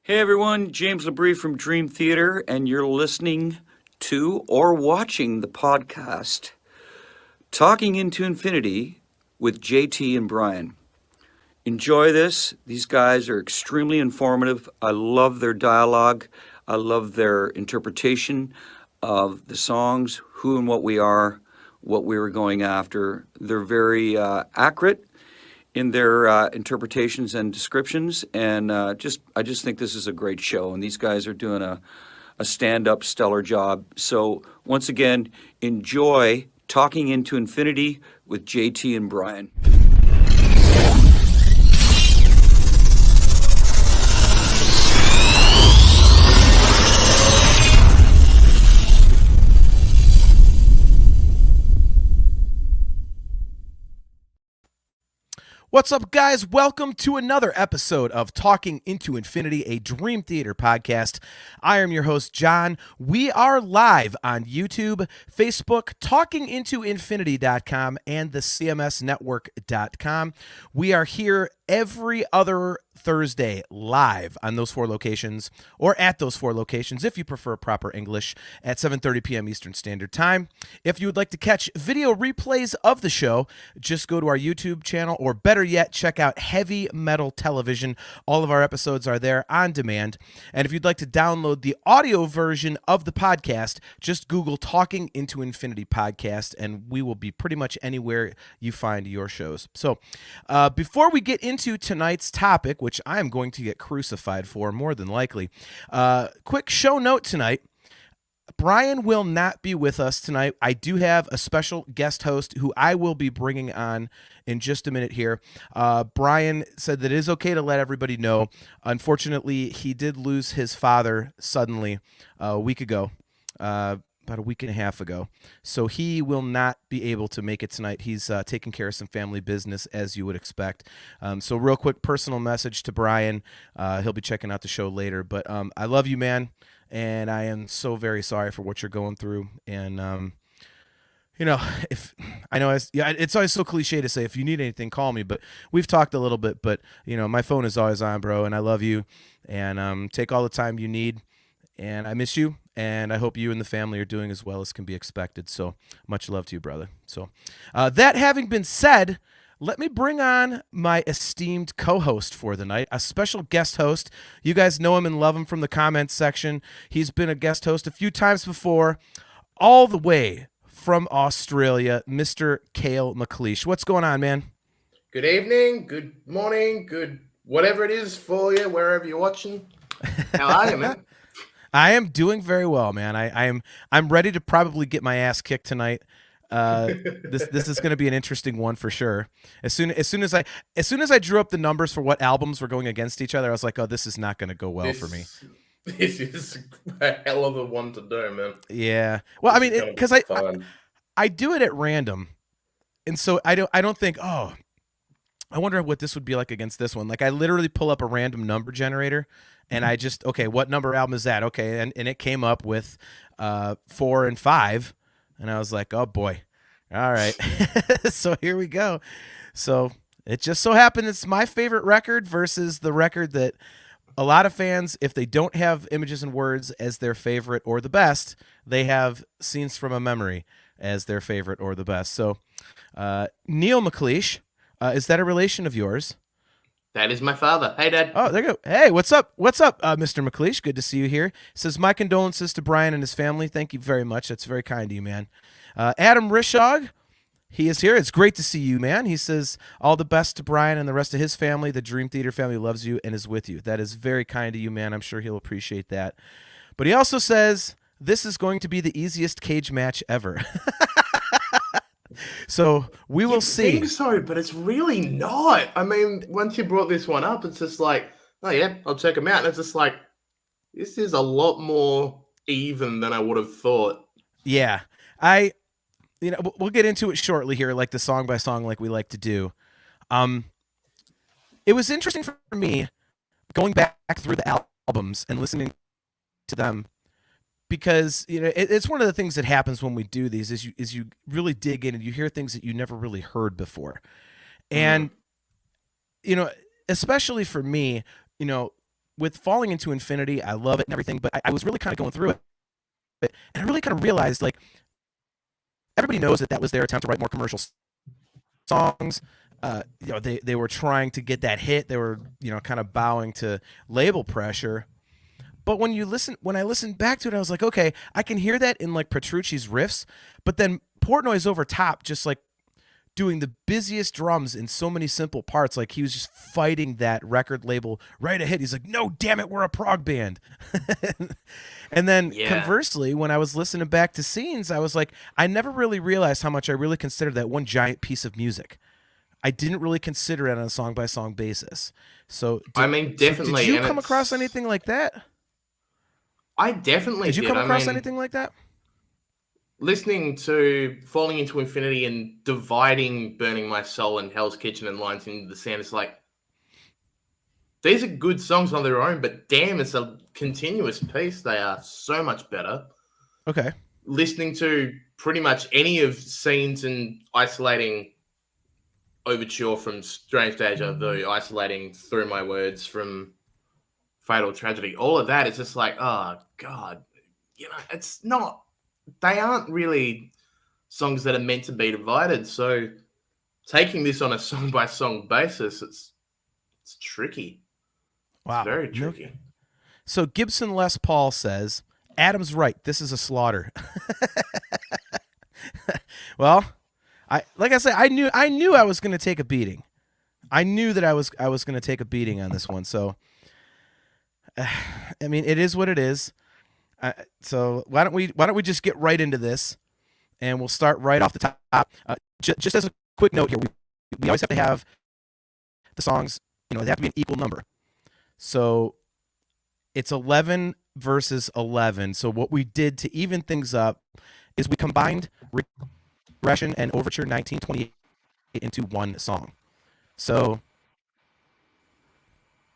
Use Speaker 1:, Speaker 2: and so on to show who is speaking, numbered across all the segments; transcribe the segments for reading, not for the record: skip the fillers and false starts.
Speaker 1: Hey everyone, James Labrie from Dream Theater, and you're listening to or watching the podcast Talking into Infinity with JT and Brian. Enjoy this. These guys are extremely informative. I love their dialogue. I love their interpretation of the songs, who and what we are, what we were going after. They're very accurate in their interpretations and descriptions, and I just think this is a great show, and these guys are doing a stand-up stellar job. So once again, enjoy Talking into Infinity with JT and Brian.
Speaker 2: What's up, guys? Welcome to another episode of Talking into Infinity, a Dream Theater podcast. I am your host, John. We are live on YouTube, Facebook, talkingintoinfinity.com, and the cmsnetwork.com. We are here every other Thursday live on those four locations, or at those four locations if you prefer proper English, at 7:30 p.m. Eastern Standard Time. If you would like to catch video replays of the show, just go to our YouTube channel, or better yet, check out Heavy Metal Television. All of our episodes are there on demand. And if you'd like to download the audio version of the podcast, just Google Talking into Infinity podcast, and we will be pretty much anywhere you find your shows. So before we get into tonight's topic, which I am going to get crucified for more than likely, quick show note tonight. Brian will not be with us tonight. I do have a special guest host who I will be bringing on in just a minute here. Brian said that it is okay to let everybody know. Unfortunately, he did lose his father suddenly a week ago, about a week and a half ago. So he will not be able to make it tonight. He's taking care of some family business, as you would expect. So real quick personal message to Brian. He'll be checking out the show later. But I love you, man. And I am so very sorry for what you're going through. And, it's always so cliche to say, if you need anything, call me. But we've talked a little bit. But, my phone is always on, bro. And I love you. And take all the time you need. And I miss you. And I hope you and the family are doing as well as can be expected. So much love to you, brother. So that having been said, let me bring on my esteemed co-host for the night, a special guest host. You guys know him and love him from the comments section. He's been a guest host a few times before, all the way from Australia, Mr. Cale McLeish. What's going on, man?
Speaker 3: Good evening, good morning, good whatever it is for you, wherever you're watching. How are you, man?
Speaker 2: I am doing very well, man. I'm ready to probably get my ass kicked tonight. This is going to be an interesting one for sure. As soon as I drew up the numbers for what albums were going against each other, I was like, oh, this is not going to go well for me.
Speaker 3: This is a hell of a one to do, man.
Speaker 2: Yeah. Well, I mean, because I do it at random, and so I don't think, oh, I wonder what this would be like against this one. Like, I literally pull up a random number generator, and I just, okay, what number album is that? Okay, and it came up with 4 and 5. And I was like, oh, boy. All right. So here we go. So it just so happened it's my favorite record versus the record that a lot of fans, if they don't have Images and Words as their favorite or the best, they have Scenes from a Memory as their favorite or the best. So Neil McLeish, is that a relation of yours?
Speaker 3: That is my father. Hey, Dad.
Speaker 2: Oh, there you go. Hey, what's up? What's up, Mr. McLeish? Good to see you here. Says, my condolences to Brian and his family. Thank you very much. That's very kind of you, man. Adam Rishog, he is here. It's great to see you, man. He says, all the best to Brian and the rest of his family. The Dream Theater family loves you and is with you. That is very kind of you, man. I'm sure he'll appreciate that. But he also says, this is going to be the easiest cage match ever. So we will see.
Speaker 3: I think so, but it's really not. I mean, once you brought this one up, it's just like, oh yeah, I'll check them out. And it's just like, this is a lot more even than I would have thought.
Speaker 2: Yeah, we'll get into it shortly here, like the song by song, like we like to do. It was interesting for me going back through the albums and listening to them, because it's one of the things that happens when we do these is you really dig in and you hear things that you never really heard before. And especially for me, with Falling Into Infinity, I love it and everything, but I was really kind of going through it, and I really kind of realized, like, everybody knows that was their attempt to write more commercial songs. They were trying to get that hit. They were, kind of bowing to label pressure. But when I listened back to it, I was like, okay, I can hear that in like Petrucci's riffs, but then Portnoy's over top, just like doing the busiest drums in so many simple parts. Like he was just fighting that record label right ahead. He's like, no, damn it, we're a prog band. And then conversely, when I was listening back to Scenes, I was like, I never really realized how much I really considered that one giant piece of music. I didn't really consider it on a song by song basis. So
Speaker 3: definitely.
Speaker 2: Did you come across anything like that?
Speaker 3: I definitely did.
Speaker 2: Did you come across anything like that?
Speaker 3: Listening to Falling Into Infinity and dividing Burning My Soul and Hell's Kitchen and Lines into the Sand, it's like, these are good songs on their own, but damn, it's a continuous piece. They are so much better.
Speaker 2: Okay.
Speaker 3: Listening to pretty much any of Scenes and isolating Overture from Strange Deja Vu, isolating Through My Words from Fatal Tragedy, all of that is just like, oh, God. It's not... They aren't really songs that are meant to be divided. So taking this on a song-by-song basis, it's tricky.
Speaker 2: Wow.
Speaker 3: It's very tricky.
Speaker 2: So Gibson Les Paul says, Adam's right. This is a slaughter. Well, I knew I was going to take a beating. I knew that I was going to take a beating on this one. So, I mean, it is what it is. So why don't we just get right into this, and we'll start right off the top. Just as a quick note here, we always have to have the songs, they have to be an equal number. So it's 11 versus 11. So what we did to even things up is we combined Regression and Overture 1928 into one song. So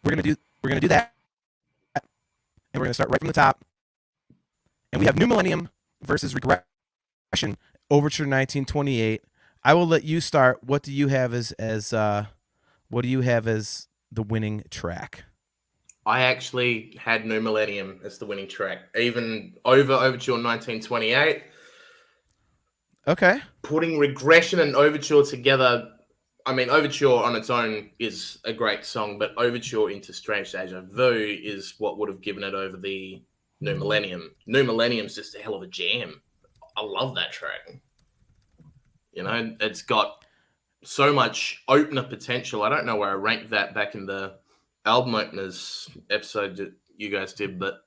Speaker 2: we're gonna do that, and we're gonna start right from the top. And we have New Millennium versus Regression, Overture 1928. I will let you start. What do you have as the winning track?
Speaker 3: I actually had New Millennium as the winning track, even over Overture 1928.
Speaker 2: Okay.
Speaker 3: Putting Regression and Overture together, I mean, Overture on its own is a great song, but Overture into Strange Deja Vu is what would have given it over the New Millennium. New Millennium's just a hell of a jam. I love that track. It's got so much opener potential. I don't know where I ranked that back in the album openers episode that you guys did, but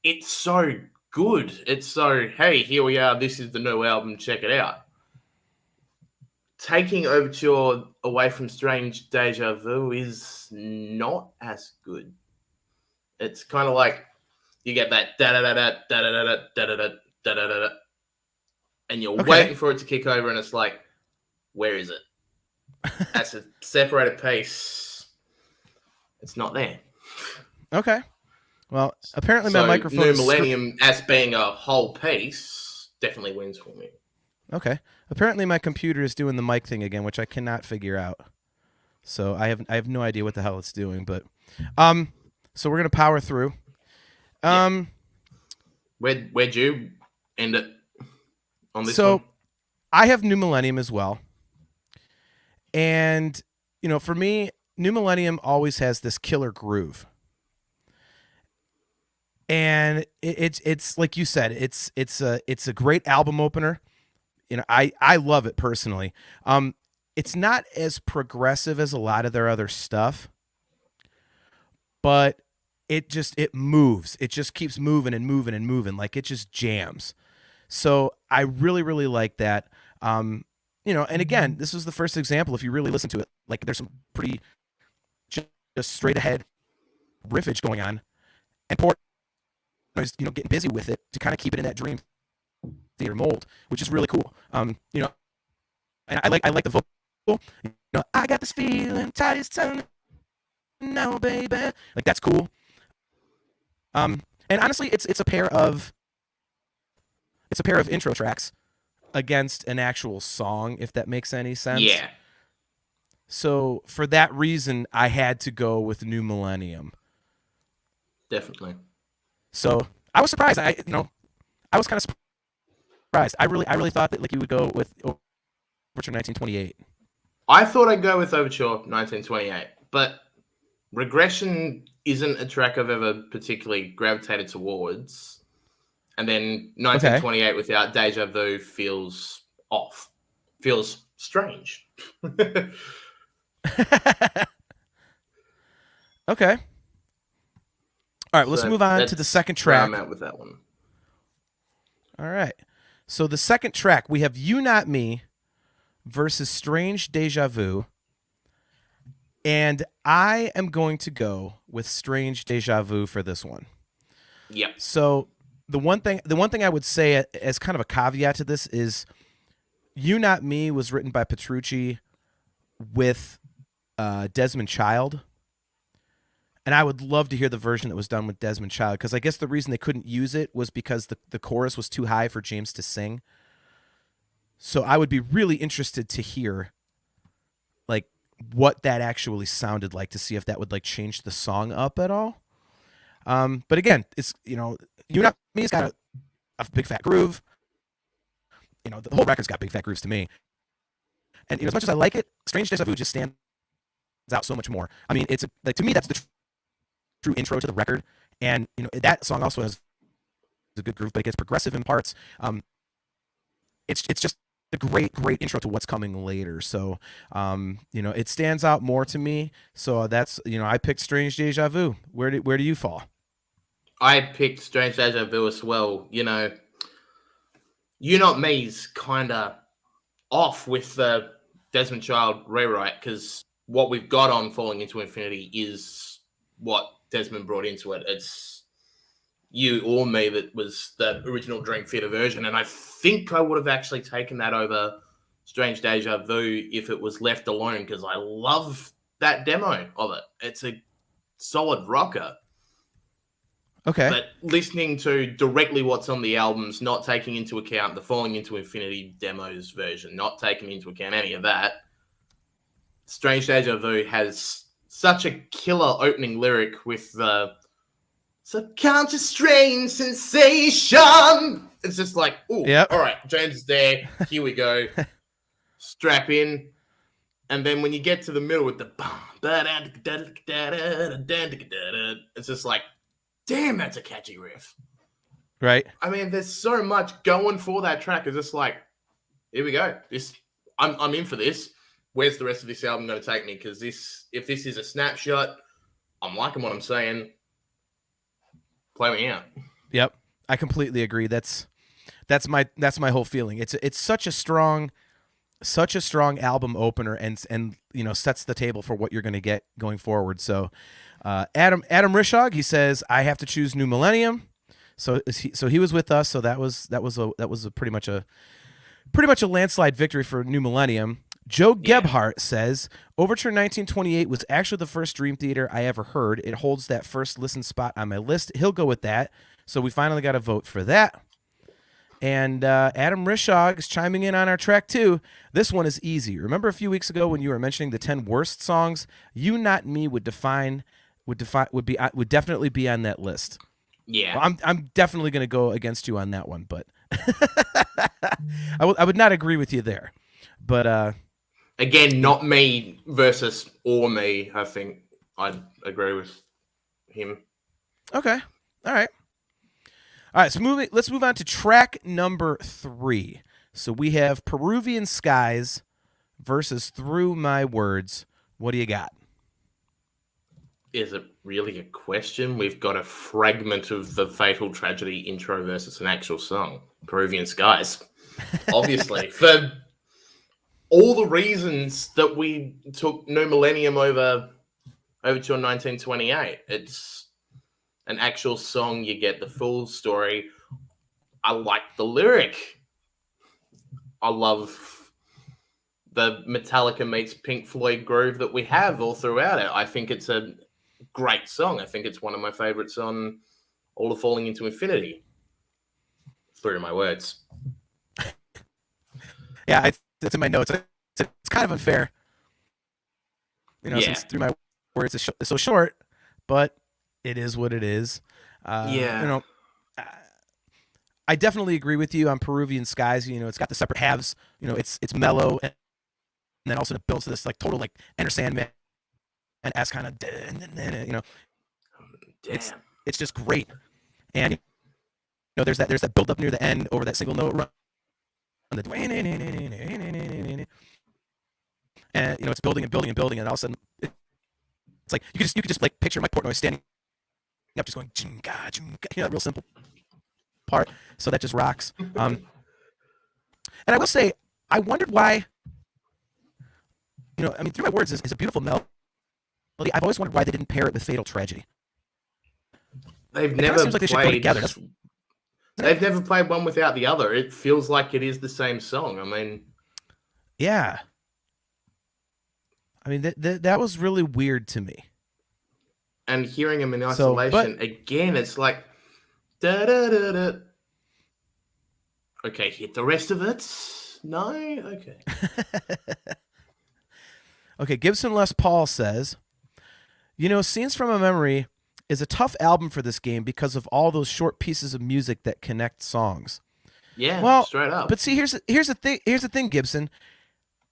Speaker 3: it's so good. It's so, hey, here we are. This is the new album. Check it out. Taking Overture away from Strange Deja Vu is not as good. It's kind of like, you get that da-da-da-da, da-da-da-da, da-da-da, da-da-da-da, and you're waiting for it to kick over, and it's like, where is it? That's a separated piece. It's not there.
Speaker 2: Okay. Well, apparently my microphone
Speaker 3: New Millennium, as being a whole piece, definitely wins for me.
Speaker 2: Okay. Apparently my computer is doing the mic thing again, which I cannot figure out. So I have no idea what the hell it's doing, but so we're gonna power through.
Speaker 3: Where'd you end it on this one?
Speaker 2: So I have New Millennium as well. And, for me, New Millennium always has this killer groove. And it's like you said, it's a great album opener. I love it personally. It's not as progressive as a lot of their other stuff, but it moves. It just keeps moving and moving and moving. Like it just jams. So I really, really like that. And again, this was the first example. If you really listen to it, like there's some pretty just straight ahead riffage going on, and Portnoy's getting busy with it to kind of keep it in that Dream Theater mold, which is really cool. And I like the vocal. I got this feeling, tide is turning now, baby. Like that's cool. And honestly, it's a pair of intro tracks against an actual song, if that makes any sense.
Speaker 3: Yeah.
Speaker 2: So for that reason, I had to go with New Millennium.
Speaker 3: Definitely.
Speaker 2: So I was surprised. I was kind of surprised. I really thought that like you would go with Overture 1928.
Speaker 3: I thought I'd go with Overture 1928, but Regression isn't a track I've ever particularly gravitated towards. And then 1928 without Deja Vu feels off, feels strange.
Speaker 2: Okay. All right, let's
Speaker 3: So
Speaker 2: move on to the second track.
Speaker 3: Where I'm at with that one.
Speaker 2: All right. So the second track, we have You Not Me versus Strange Deja Vu. And I am going to go with Strange Deja Vu for this one.
Speaker 3: Yep.
Speaker 2: So the one thing I would say as kind of a caveat to this is You Not Me was written by Petrucci with Desmond Child. And I would love to hear the version that was done with Desmond Child, because I guess the reason they couldn't use it was because the chorus was too high for James to sing. So I would be really interested to hear like what that actually sounded like, to see if that would like change the song up at all. But again, it's, You Not Me has got a big fat groove. The whole record's got big fat grooves to me. And as much as I like it, Strange Deja Vu just stands out so much more. I mean, it's to me that's the true intro to the record, and that song also has a good groove, but it gets progressive in parts. It's just a great intro to what's coming later. So it stands out more to me. So that's I picked Strange Deja Vu. Where do you fall?
Speaker 3: I picked Strange Deja Vu as well. You Not Me's kind of off with the Desmond Child rewrite, because what we've got on Falling Into Infinity is what Desmond brought into it. It's You or Me that was the original Dream Theater version, and I think I would have actually taken that over Strange Deja Vu if it was left alone, because I love that demo of it. It's a solid rocker.
Speaker 2: Okay.
Speaker 3: But listening to directly what's on the albums, not taking into account the Falling Into Infinity demos version, not taking into account any of that, Strange Deja Vu has such a killer opening lyric with the subconscious strange sensation. It's just like, ooh,
Speaker 2: Yep.
Speaker 3: All right, James is there. Here we go. Strap in. And then when you get to the middle with the it's just like, damn, that's a catchy riff.
Speaker 2: Right.
Speaker 3: I mean, there's so much going for that track. It's just like, here we go. I'm in for this. Where's the rest of this album going to take me? Because if this is a snapshot, I'm liking what I'm saying. Play me out.
Speaker 2: Yep, I completely agree. That's my whole feeling. It's such a strong album opener, and sets the table for what you're going to get going forward. So, Adam Rishog, he says, I have to choose New Millennium. So he was with us. So that was a pretty much a landslide victory for New Millennium. Joe Gebhardt says Overture 1928 was actually the first Dream Theater I ever heard. It holds that first listen spot on my list. He'll go with that. So we finally got a vote for that. And Adam Rishog is chiming in on our track too. This one is easy. Remember a few weeks ago when you were mentioning the 10 worst songs? You Not Me would definitely be on that list.
Speaker 3: Yeah,
Speaker 2: well, I'm definitely going to go against you on that one, but I would not agree with you there. But
Speaker 3: again, Not Me versus Or Me. I think I'd agree with him.
Speaker 2: Okay, all right. So let's move on to track number 3. So we have Peruvian Skies versus Through My Words. What do you got?
Speaker 3: Is it really a question? We've got a fragment of the Fatal Tragedy intro versus an actual song. Peruvian Skies. Obviously. For all the reasons that we took New Millennium over to 1928. It's an actual song. You get the full story. I like the lyric. I love the Metallica meets Pink Floyd groove that we have all throughout it. I think it's a great song. I think it's one of my favorites on all of Falling Into Infinity. Through my words.
Speaker 2: Yeah, it's in my notes. It's kind of unfair. Since Through My Words is so short, but it is what it is.
Speaker 3: Yeah.
Speaker 2: You know, I definitely agree with you on Peruvian Skies. You know, it's got the separate halves. You know, it's mellow, and then also it builds to this like total like Enter Sandman and as kind of, you know, it's
Speaker 3: Damn.
Speaker 2: it's just great. And you know, there's that build up near the end over that single note run. And you know, it's building and building and building, and all of a sudden, it's like you could just like picture Mike Portnoy standing up, just going, you know, real simple part. So that just rocks. And I will say, I wondered why. You know, I mean, Through My Words is a beautiful melody. I've always wondered why they didn't pair it with Fatal Tragedy.
Speaker 3: They've
Speaker 2: It
Speaker 3: never
Speaker 2: seems like they should go
Speaker 3: played.
Speaker 2: together.
Speaker 3: They've never played one without the other. It feels like it is the same song. I mean,
Speaker 2: Yeah. I mean, that was really weird to me.
Speaker 3: and hearing them in
Speaker 2: So,
Speaker 3: isolation again, it's like da da da da. Okay, hit the rest of it. No, okay.
Speaker 2: Okay, Gibson Les Paul says, you know, Scenes from a Memory is a tough album for this game because of all those short pieces of music that connect songs.
Speaker 3: Yeah,
Speaker 2: Well,
Speaker 3: straight up.
Speaker 2: but see, here's the thing, Gibson.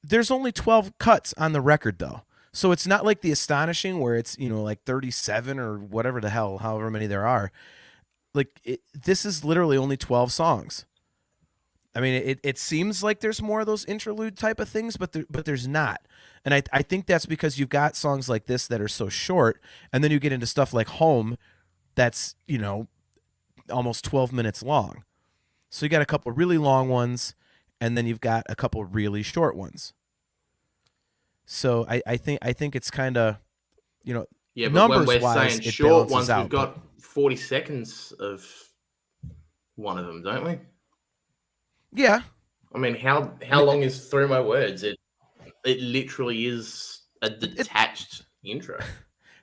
Speaker 2: There's only 12 cuts on the record, though. So it's not like The Astonishing, where it's, you know, like 37 or whatever the hell, however many there are. Like, this is literally only 12 songs. I mean, it seems like there's more of those interlude type of things, but there's not. And I think that's because you've got songs like this that are so short, and then you get into stuff like Home that's, you know, almost 12 minutes long. So you got a couple really long ones, and then you've got a couple really short ones. So I think it's kind of, you know,
Speaker 3: yeah, but when we're
Speaker 2: numbers-wise,
Speaker 3: saying
Speaker 2: it
Speaker 3: short
Speaker 2: balances
Speaker 3: ones,
Speaker 2: out,
Speaker 3: we've got 40 seconds of one of them, don't we?
Speaker 2: Yeah.
Speaker 3: I mean, how long is Through My Words? It literally is a detached intro.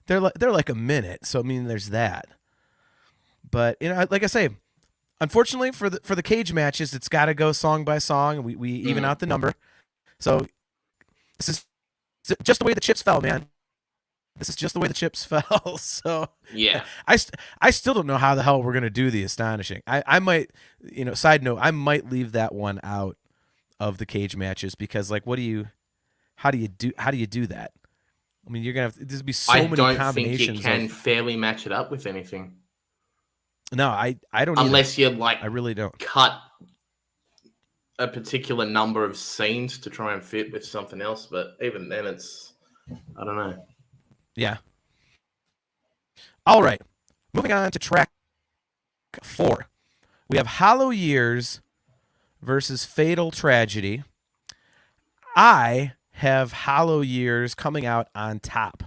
Speaker 2: They're like a minute. So I mean, there's that. But you know, like I say, unfortunately for the cage matches, it's got to go song by song, and we even out the number. So this is just the way the chips fell, man. This is just the way the chips fell. So
Speaker 3: Yeah.
Speaker 2: I still don't know how the hell we're gonna do The Astonishing. I might, you know, side note, I might leave that one out of the cage matches because, like, how do you do that? I mean, you're gonna have there's be so
Speaker 3: I
Speaker 2: many
Speaker 3: don't
Speaker 2: combinations.
Speaker 3: think you can fairly match it up with anything.
Speaker 2: No, I don't.
Speaker 3: Unless you like,
Speaker 2: I really don't.
Speaker 3: cut a particular number of scenes to try and fit with something else. But even then, it's, I don't know.
Speaker 2: Yeah. All right. Moving on to track 4. We have Hollow Years versus Fatal Tragedy. I have Hollow Years coming out on top.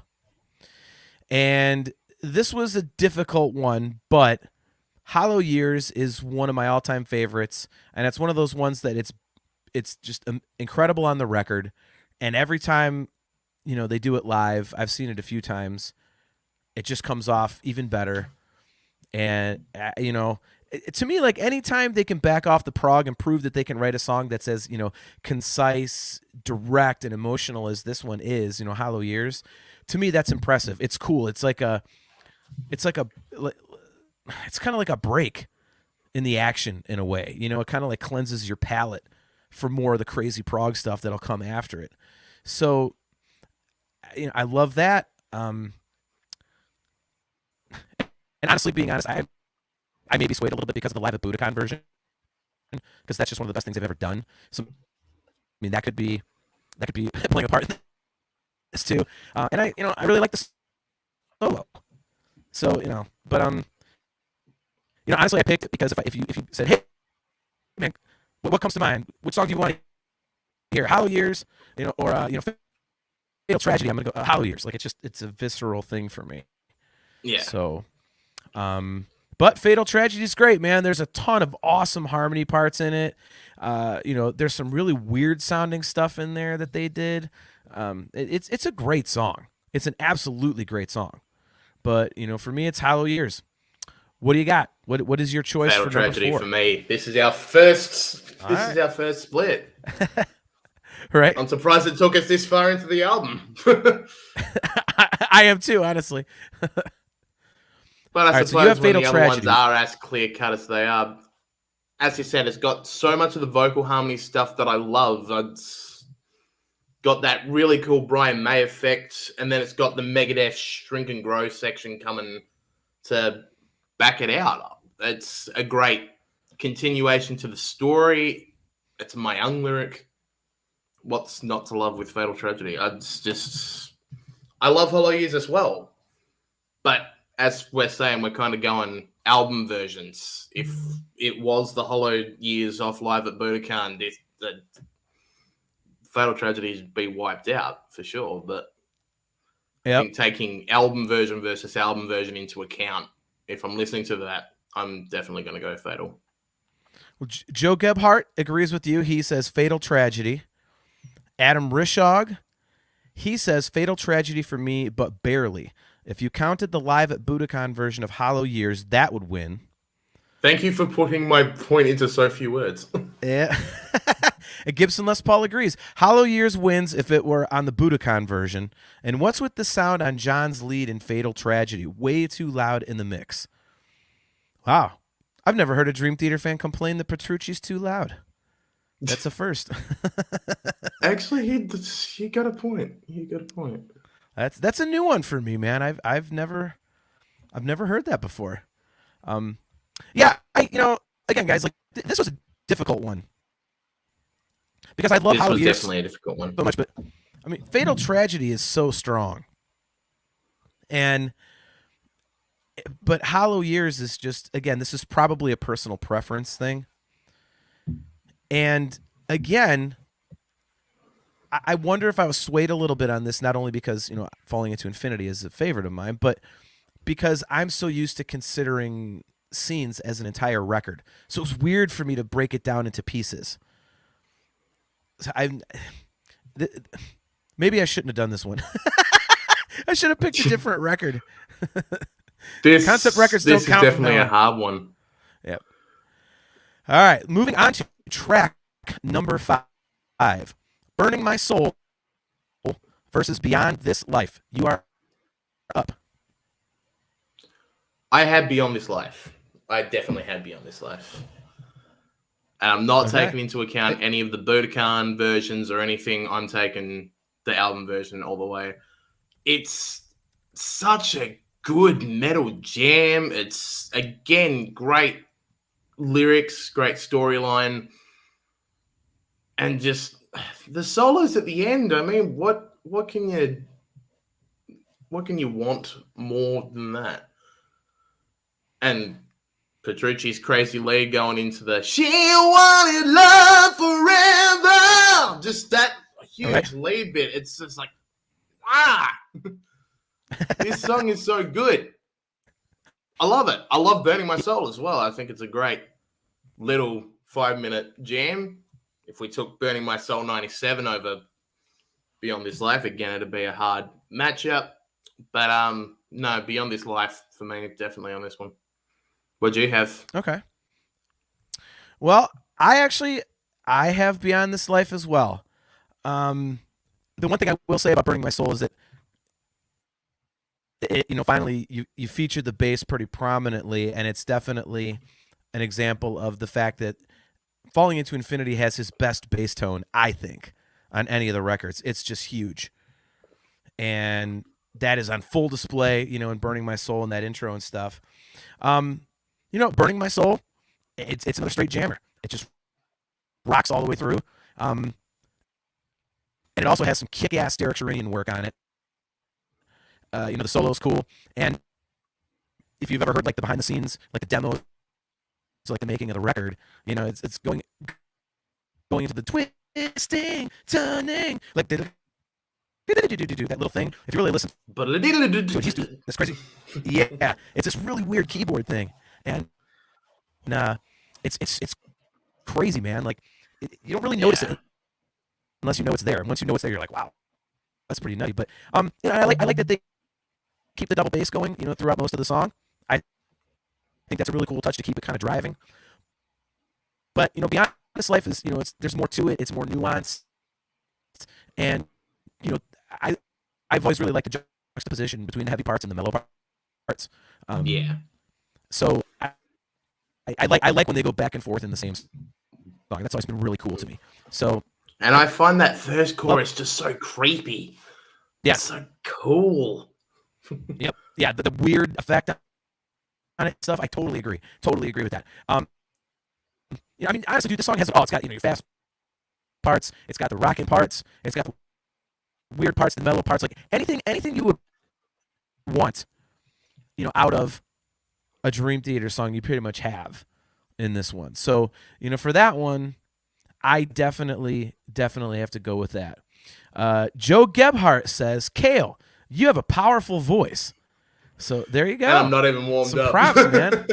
Speaker 2: And this was a difficult one, but Hollow Years is one of my all-time favorites, and it's one of those ones that it's just incredible on the record, and every time, you know, they do it live, I've seen it a few times, it just comes off even better. And you know, to me, like, anytime they can back off the prog and prove that they can write a song that's as, you know, concise, direct, and emotional as this one is, you know, Hollow Years, to me that's impressive. It's cool. It's kind of like a break in the action in a way. You know, it kind of like cleanses your palate for more of the crazy prog stuff that'll come after it. So, you know, I love that. And honestly, being honest, I may be swayed a little bit because of the Live at Budokan version, because that's just one of the best things I've ever done. So, I mean, that could be playing a part in this too. And I really like the solo. So, you know, but you know, honestly, I picked it because if you said, hey, man, what comes to mind? Which song do you want to hear? Hollow Years, you know, or you know, Fatal Tragedy. I'm gonna go Hollow Years. Like, it's a visceral thing for me.
Speaker 3: Yeah.
Speaker 2: So, but Fatal Tragedy is great, man. There's a ton of awesome harmony parts in it. You know, there's some really weird sounding stuff in there that they did. It's a great song. It's an absolutely great song. But, you know, for me, it's Hollow Years. What do you got? What is your choice
Speaker 3: Fatal
Speaker 2: for
Speaker 3: Tragedy
Speaker 2: number 4?
Speaker 3: for me. This is our first.
Speaker 2: All
Speaker 3: Is our first split.
Speaker 2: Right?
Speaker 3: I'm surprised it took us this far into the album.
Speaker 2: I am too, honestly.
Speaker 3: But I
Speaker 2: right, so you
Speaker 3: suppose
Speaker 2: have
Speaker 3: when
Speaker 2: Fatal
Speaker 3: the other ones
Speaker 2: Tragedy.
Speaker 3: are as clear cut as they are, as you said, it's got so much of the vocal harmony stuff that I love. It's got that really cool Brian May effect, and then it's got the Megadeth Shrink and Grow section coming to back it out. It's a great continuation to the story. It's my young lyric. What's not to love with Fatal Tragedy? I love Hollow Years as well. But as we're saying, we're kind of going album versions. If it was the Hollow Years off Live at Budokan, the Fatal Tragedies be wiped out for sure. But I think taking album version versus album version into account, if I'm listening to that, I'm definitely going to go Fatal.
Speaker 2: Well, Joe Gebhardt agrees with you. He says Fatal Tragedy. Adam Rishog, he says Fatal Tragedy for me, but barely. If you counted the Live at Budokan version of Hollow Years, that would win.
Speaker 3: Thank you for putting my point into so few words.
Speaker 2: Yeah. Gibson Les Paul agrees. Hollow Years wins if it were on the Budokan version. And what's with the sound on John's lead in Fatal Tragedy? Way too loud in the mix. Wow. I've never heard a Dream Theater fan complain that Petrucci's too loud. That's the first.
Speaker 3: Actually, he got a point.
Speaker 2: That's a new one for me, man. I've never heard that before. Yeah, again, guys, like this was a difficult one because I love Hollow Years.
Speaker 3: This was definitely a difficult one.
Speaker 2: So much, but I mean, Fatal Tragedy is so strong, but Hollow Years is just, again, this is probably a personal preference thing. And again, I wonder if I was swayed a little bit on this, not only because, Falling Into Infinity is a favorite of mine, but because I'm so used to considering scenes as an entire record. So it's weird for me to break it down into pieces. So maybe I shouldn't have done this one. I should have picked a different record. Concept records don't count.
Speaker 3: This is definitely a hard one.
Speaker 2: Yep. All right, moving on to track number 5. Burning My Soul versus Beyond This Life. You are up.
Speaker 3: I had Beyond This Life. I definitely had Beyond This Life. And I'm not taking into account any of the Budokan versions or anything. I'm taking the album version all the way. It's such a good metal jam. It's, again, great lyrics, great storyline. And just the solos at the end. I mean, what can you want more than that? And Petrucci's crazy lead going into the "She wanted love forever," just that huge lead bit. It's just like, this song is so good. I love it. I love Burning My Soul as well. I think it's a great little 5-minute jam. If we took Burning My Soul 97 over Beyond This Life, again, it'd be a hard matchup. But no, Beyond This Life for me, definitely on this one. What'd you have?
Speaker 2: Okay. Well, I have Beyond This Life as well. The one thing I will say about Burning My Soul is that finally you featured the bass pretty prominently, and it's definitely an example of the fact that Falling Into Infinity has his best bass tone, I think, on any of the records. It's just huge. And that is on full display, in Burning My Soul and that intro and stuff. Burning My Soul, it's another straight jammer. It just rocks all the way through. And it also has some kick-ass Derek Sherinian work on it. The solo's cool. And if you've ever heard like the behind the scenes, like the demos, like the making of the record, it's going into the twisting, turning, like that little thing. If you really listen to what he's doing, that's crazy. Yeah, it's this really weird keyboard thing, and it's crazy, man. Like you don't really notice it unless you know it's there. And once you know it's there, you're like, wow, that's pretty nutty. But I like that they keep the double bass going, throughout most of the song. I think that's a really cool touch to keep it kind of driving. But Beyond This Life is there's more to it. It's more nuanced, and I've always really liked the juxtaposition between the heavy parts and the mellow parts.
Speaker 3: Yeah.
Speaker 2: So I like when they go back and forth in the same song. That's always been really cool to me. So,
Speaker 3: And I find that first chorus just so creepy.
Speaker 2: Yeah.
Speaker 3: It's so cool.
Speaker 2: Yep. Yeah, the weird effect on it stuff. I totally agree. Totally agree with that. I mean, honestly, dude, this song has it all. It's got your fast parts. It's got the rocking parts. It's got the weird parts, the mellow parts. Like anything you would want, out of a Dream Theater song, you pretty much have in this one. So, for that one, I definitely have to go with that. Joe Gebhardt says, Kale, you have a powerful voice. So there you go.
Speaker 3: And I'm not even warmed
Speaker 2: Some
Speaker 3: up.
Speaker 2: props, man.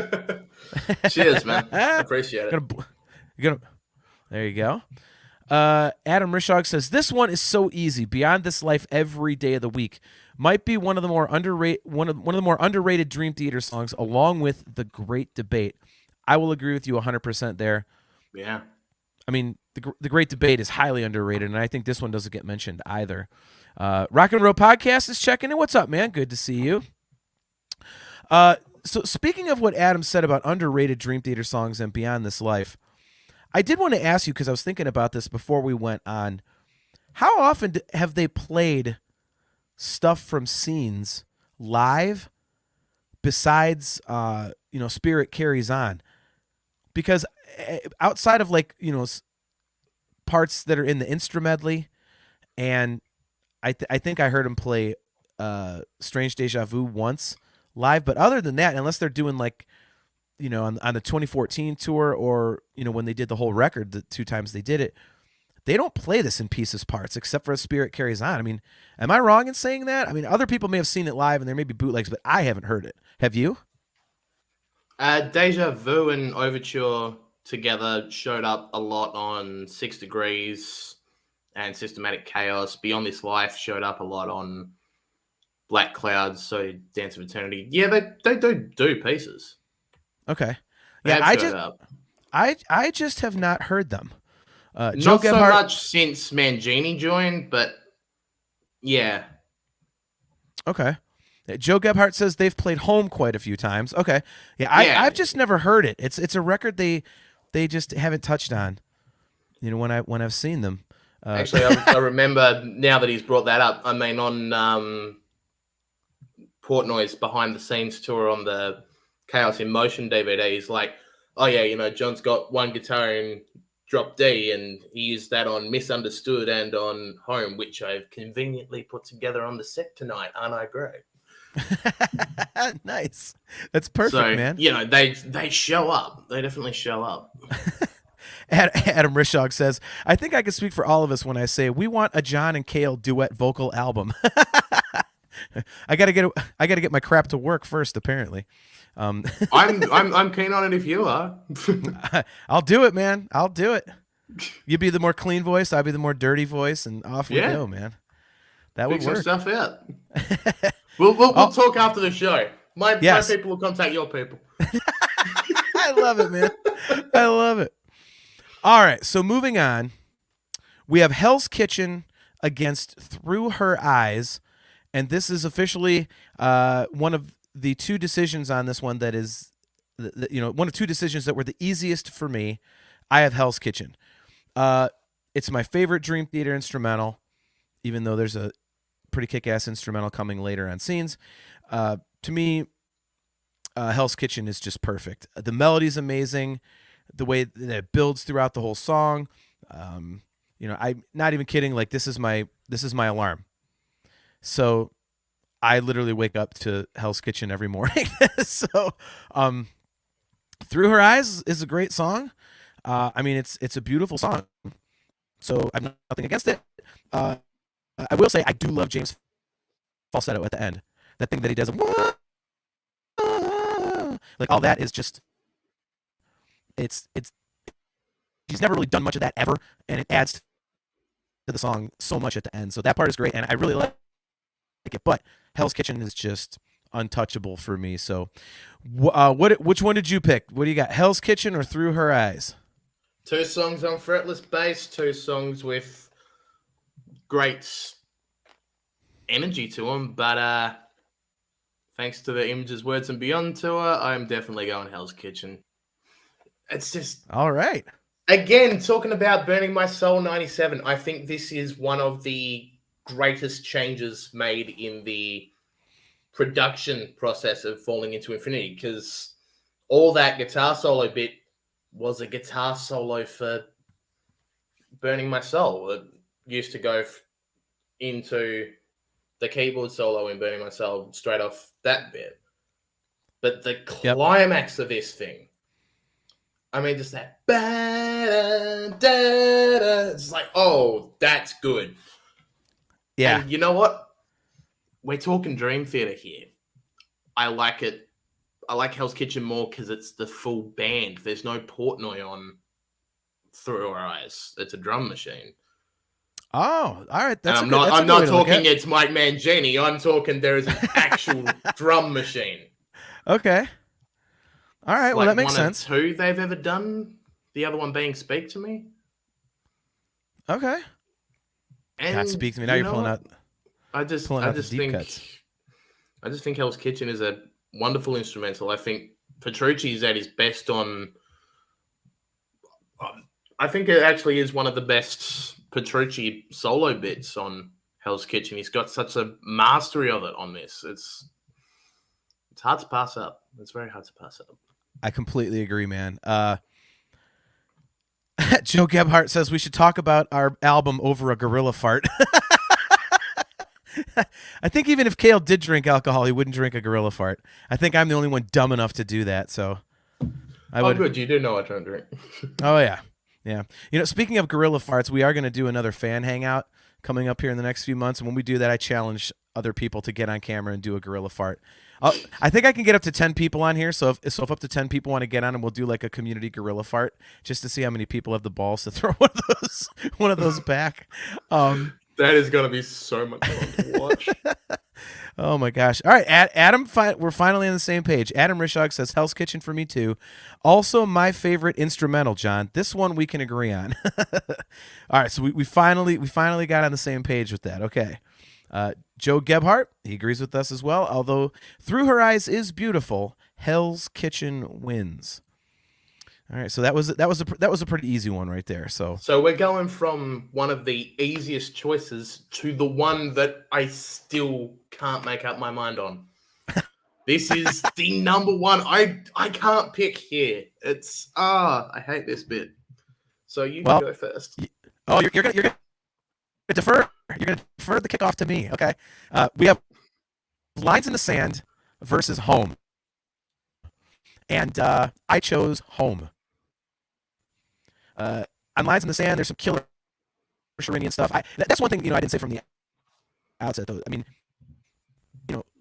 Speaker 3: Cheers, man. I appreciate it.
Speaker 2: There you go. Adam Rishog says, this one is so easy. Beyond This Life every day of the week. Might be one of the more underrated Dream Theater songs, along with The Great Debate. I will agree with you 100% there.
Speaker 3: Yeah.
Speaker 2: I mean, the Great Debate is highly underrated, and I think this one doesn't get mentioned either. Rock and Roll Podcast is checking in. What's up, man? Good to see you. So speaking of what Adam said about underrated Dream Theater songs and Beyond This Life, I did want to ask you, because I was thinking about this before we went on, how often have they played stuff from Scenes live besides, Spirit Carries On? Because outside of parts that are in the instrumentally, and I think I heard him play Strange Deja Vu once live, but other than that, unless they're doing on the 2014 tour or when they did the whole record, the 2 times they did it, they don't play this in pieces parts except for A Spirit Carries On. I mean, am I wrong in saying that? I mean, other people may have seen it live and there may be bootlegs, but I haven't heard it. Have you?
Speaker 3: Deja Vu and Overture together showed up a lot on 6 Degrees and Systematic Chaos. Beyond This Life showed up a lot on Black Clouds, so Dance of Eternity. Yeah, they do pieces.
Speaker 2: Okay.
Speaker 3: They
Speaker 2: Yeah, I just have not heard them. Joe
Speaker 3: Not
Speaker 2: Gebhardt,
Speaker 3: so much since Mangini joined, but yeah.
Speaker 2: Okay. Joe Gebhardt says they've played Home quite a few times. Okay. Yeah, I've just never heard it. It's a record they just haven't touched on. When I've seen them.
Speaker 3: Actually, I remember now that he's brought that up. I mean, on Portnoy's behind the scenes tour on the Chaos in Motion DVD, he's like, oh yeah, John's got one guitar in drop D, and he used that on Misunderstood and on Home, which I've conveniently put together on the set tonight. Aren't I great?
Speaker 2: Nice. That's perfect, man.
Speaker 3: They show up. They definitely show up.
Speaker 2: Adam Rishog says, I think I can speak for all of us when I say we want a John and Cale duet vocal album. I gotta get my crap to work first, apparently.
Speaker 3: I'm keen on it if you are.
Speaker 2: I'll do it, man. I'll do it. You be the more clean voice, I'll be the more dirty voice, and off we go, man. That would work.
Speaker 3: Fix some stuff out. We'll talk after the show. My people will contact your people.
Speaker 2: I love it, man. I love it. All right, so moving on, we have Hell's Kitchen against Through Her Eyes, and this is officially one of the 2 decisions on this one that is, one of 2 decisions that were the easiest for me. I have Hell's Kitchen. It's my favorite Dream Theater instrumental, even though there's a pretty kick-ass instrumental coming later on Scenes. To me, Hell's Kitchen is just perfect. The melody's amazing. The way that it builds throughout the whole song. I'm not even kidding. Like, this is my alarm. So I literally wake up to Hell's Kitchen every morning. So, Through Her Eyes is a great song. I mean, it's a beautiful song. So I have nothing against it. I will say I do love James' falsetto at the end. That thing that he does, like all that is just, it's. He's never really done much of that ever, and it adds to the song so much at the end. So that part is great, and I really like it. But Hell's Kitchen is just untouchable for me. So, which one did you pick? What do you got? Hell's Kitchen or Through Her Eyes?
Speaker 3: 2 songs on fretless bass, 2 songs with great energy to them, but Thanks to the Images, Words, and Beyond tour, I'm definitely going Hell's Kitchen. It's just...
Speaker 2: All right.
Speaker 3: Again, talking about Burning My Soul 97, I think this is one of the greatest changes made in the production process of Falling Into Infinity, because all that guitar solo bit was a guitar solo for Burning My Soul. It used to go into the keyboard solo in Burning My Soul straight off that bit. But the climax of this thing, I mean, just that, it's like, oh, that's good.
Speaker 2: Yeah.
Speaker 3: And you know what? We're talking Dream Theater here. I like it. I like Hell's Kitchen more because it's the full band. There's no Portnoy on Through Our Eyes. It's a drum machine.
Speaker 2: Oh, all right.
Speaker 3: I'm not talking it's Mike Mangini. I'm talking there is an actual drum machine.
Speaker 2: Okay. All right.
Speaker 3: It's
Speaker 2: Well,
Speaker 3: like
Speaker 2: that makes
Speaker 3: one
Speaker 2: sense.
Speaker 3: of two they've ever done. The other one being Speak to Me.
Speaker 2: Okay.
Speaker 3: And
Speaker 2: God, Speak to Me. Now you're pulling out.
Speaker 3: I just think Hell's Kitchen is a wonderful instrumental. I think Petrucci is at his best on. I think it actually is one of the best Petrucci solo bits on Hell's Kitchen. He's got such a mastery of it on this. It's hard to pass up. It's very hard to pass up.
Speaker 2: I completely agree, man. Joe Gebhardt says we should talk about our album over a gorilla fart. I think even if Cale did drink alcohol, he wouldn't drink a gorilla fart. I think I'm the only one dumb enough to do that. So I would.
Speaker 3: Good. You do know I don't drink.
Speaker 2: Oh, yeah. Yeah. You know, speaking of gorilla farts, we are going to do another fan hangout coming up here in the next few months. And when we do that, I challenge other people to get on camera and do a gorilla fart. I think I can get up to 10 people on here. So if up to 10 people want to get on, and we'll do like a community gorilla fart just to see how many people have the balls to throw one of those back.
Speaker 3: That is going to be so much fun to watch.
Speaker 2: Oh my gosh. All right, Adam, we're finally on the same page. Adam Rishog says Hell's Kitchen for me too. Also my favorite instrumental, John. This one we can agree on. All right, so we finally got on the same page with that. Okay. Joe Gebhardt, he agrees with us as well. Although Through Her Eyes is beautiful, Hell's Kitchen wins. All right, so that was a pretty easy one right there. So
Speaker 3: we're going from one of the easiest choices to the one that I still can't make up my mind on. This is the number one. I can't pick here. It's I hate this bit. So you can go first.
Speaker 2: You're gonna defer. You're gonna defer the kickoff to me. Okay. We have Lines in the Sand versus Home, and I chose Home. On Lines in the Sand, there's some killer Sharinian stuff. That's one thing I didn't say from the outset though. I mean,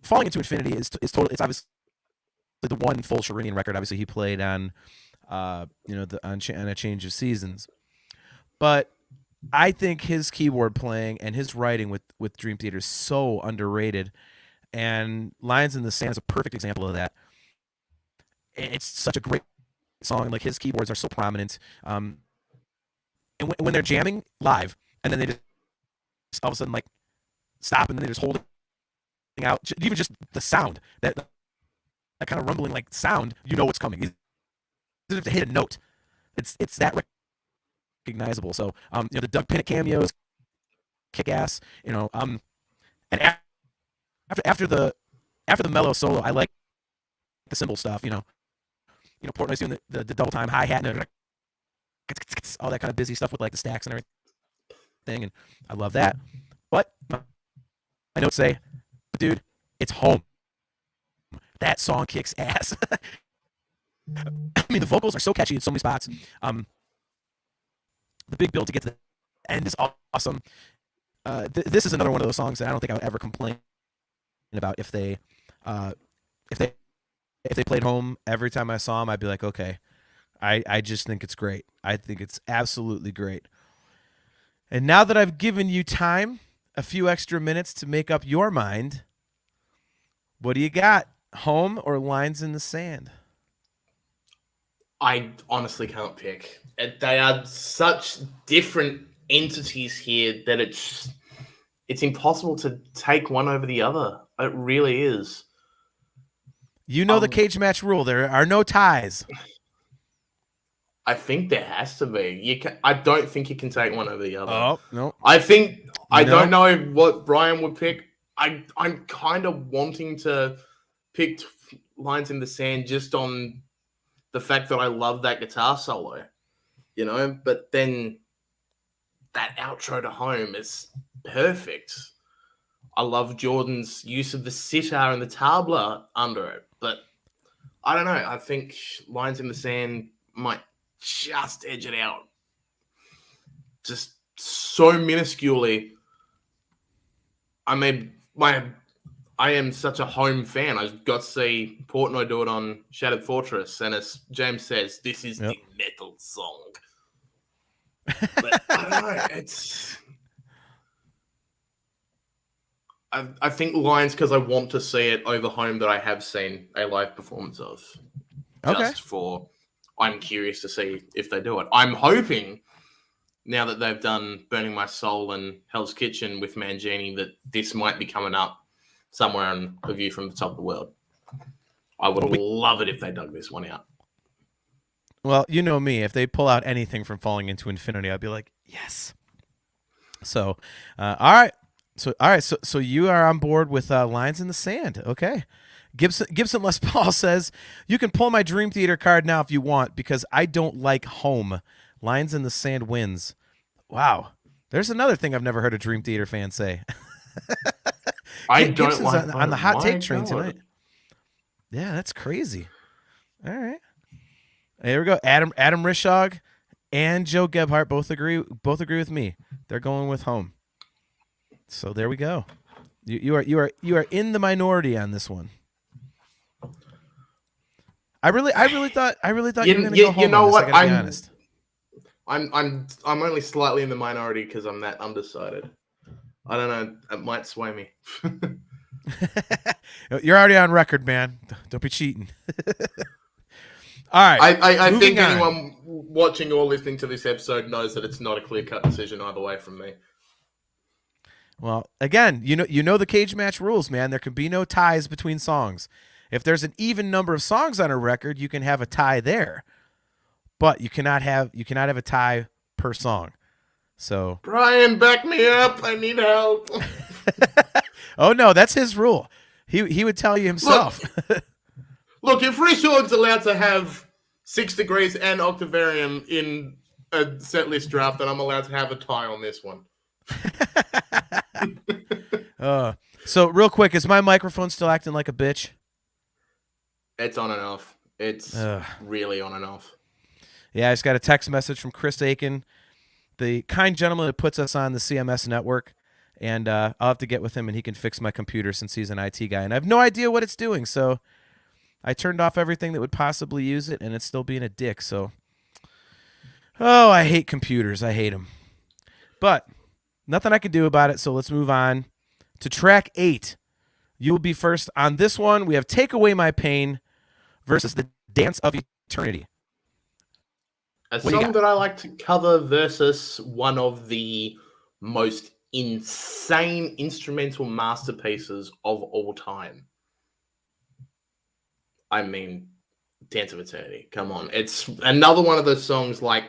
Speaker 2: Falling Into Infinity is total. It's obviously the one full Sharinian record. Obviously, he played on, on A Change of Seasons, but I think his keyboard playing and his writing with Dream Theater is so underrated, and Lines in the Sand is a perfect example of that. It's such a great song, and like his keyboards are so prominent. And when they're jamming live, and then they just all of a sudden like stop, and then they just hold it out, even just the sound, that kind of rumbling like sound, what's coming. You don't have to hit a note. It's that recognizable. So the Doug Pinnick cameos, kick ass. And after the mellow solo, I like the cymbal stuff. Portnoy's doing the double time hi hat and all that kind of busy stuff with like the stacks and everything, and I love that. But my notes say, dude, it's Home. That song kicks ass. I mean, the vocals are so catchy in so many spots. The big build to get to the end is awesome. This is another one of those songs that I don't think I would ever complain about if they played Home every time I saw them. I'd be like, okay, I just think it's great. I think it's absolutely great. And now that I've given you time, a few extra minutes to make up your mind, what do you got? Home or Lines in the Sand?
Speaker 3: I honestly can't pick. They are such different entities here that it's impossible to take one over the other. It really is.
Speaker 2: You know the cage match rule. There are no ties.
Speaker 3: I think there has to be. I don't think you can take one over the other.
Speaker 2: Oh, no.
Speaker 3: I
Speaker 2: No.
Speaker 3: don't know what Brian would pick. I'm kind of wanting to pick Lines in the Sand just on the fact that I love that guitar solo, but then that outro to Home is perfect. I love Jordan's use of the sitar and the tabla under it, but I don't know. I think Lines in the Sand might just edge it out. Just so minusculely. I am such a Home fan. I got to see Portnoy do it on Shattered Fortress, and as James says, this is the metal song. But I don't know. It's... I think Lines because I want to see it over Home that I have seen a live performance of. Just for... I'm curious to see if they do it. I'm hoping, now that they've done Burning My Soul and Hell's Kitchen with Mangini, that this might be coming up somewhere on A View from the Top of the World. I would love it if they dug this one out.
Speaker 2: Well, you know me. If they pull out anything from Falling Into Infinity, I'd be like, yes. So, all right. So you are on board with Lines in the Sand. Okay. Gibson Les Paul says, you can pull my Dream Theater card now if you want because I don't like Home. Lines in the Sand wins. Wow. There's another thing I've never heard a Dream Theater fan say. Gibson's on the hot take train tonight. Yeah, that's crazy. All right. Here we go. Adam Rishog and Joe Gebhardt both agree with me. They're going with Home. So there we go. You are in the minority on this one. I really thought you were going to go Home.
Speaker 3: You know what?
Speaker 2: I gotta be honest.
Speaker 3: I'm only slightly in the minority because I'm that undecided. I don't know. It might sway me.
Speaker 2: You're already on record, man. Don't be cheating. All right.
Speaker 3: I think anyone watching or listening to this episode knows that it's not a clear-cut decision either way from me.
Speaker 2: Well, again, you know the cage match rules, man. There can be no ties between songs. If there's an even number of songs on a record, you can have a tie there. But you cannot have a tie per song. So
Speaker 3: Brian, back me up. I need help.
Speaker 2: Oh no, that's his rule. He would tell you himself.
Speaker 3: Look, if Richard's allowed to have 6 Degrees and Octavarium in a set list draft, then I'm allowed to have a tie on this one.
Speaker 2: So real quick, is my microphone still acting like a bitch?
Speaker 3: It's on and off. It's really on and off.
Speaker 2: Yeah, I just got a text message from Chris Aiken, the kind gentleman that puts us on the CMS network, and I'll have to get with him and he can fix my computer since he's an IT guy, and I have no idea what it's doing, so I turned off everything that would possibly use it, and it's still being a dick, so... Oh, I hate computers. I hate them. But nothing I can do about it, so let's move on to track 8. You will be first on this one. We have Take Away My Pain versus The Dance of Eternity.
Speaker 3: A song that I like to cover versus one of the most insane instrumental masterpieces of all time. I mean, Dance of Eternity. Come on. It's another one of those songs like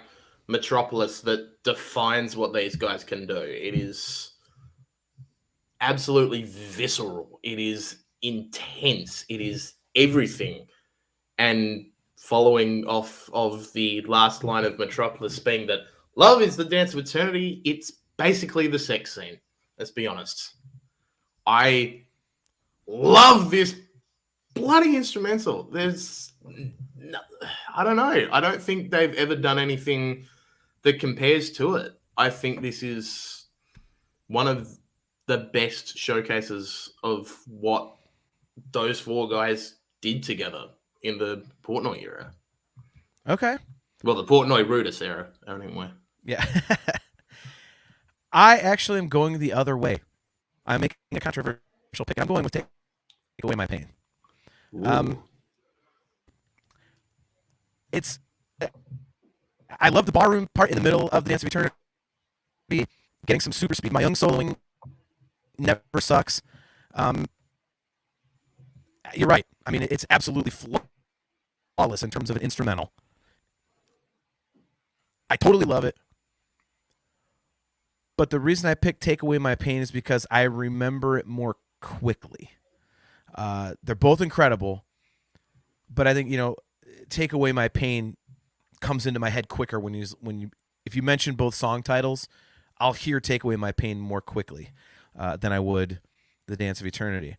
Speaker 3: Metropolis that defines what these guys can do. It is absolutely visceral. It is intense. It is everything. And following off of the last line of Metropolis being that love is the dance of eternity, it's basically the sex scene. Let's be honest. I love this bloody instrumental. I don't know. I don't think they've ever done anything that compares to it. I think this is one of the best showcases of what those 4 guys did together in the Portnoy era.
Speaker 2: Okay.
Speaker 3: Well, the Portnoy-Rudis era, anyway.
Speaker 2: Yeah. I actually am going the other way. I'm making a controversial pick. I'm going with Take Away My Pain. I love the barroom part in the middle of the Dance of Eternity. Getting some super speed. My Young soloing never sucks. You're right. I mean, it's absolutely flawless in terms of an instrumental. I totally love it. But the reason I picked Take Away My Pain is because I remember it more quickly. They're both incredible, but I think, Take Away My Pain comes into my head quicker if you mention both song titles, I'll hear Take Away My Pain more quickly than I would The Dance of Eternity.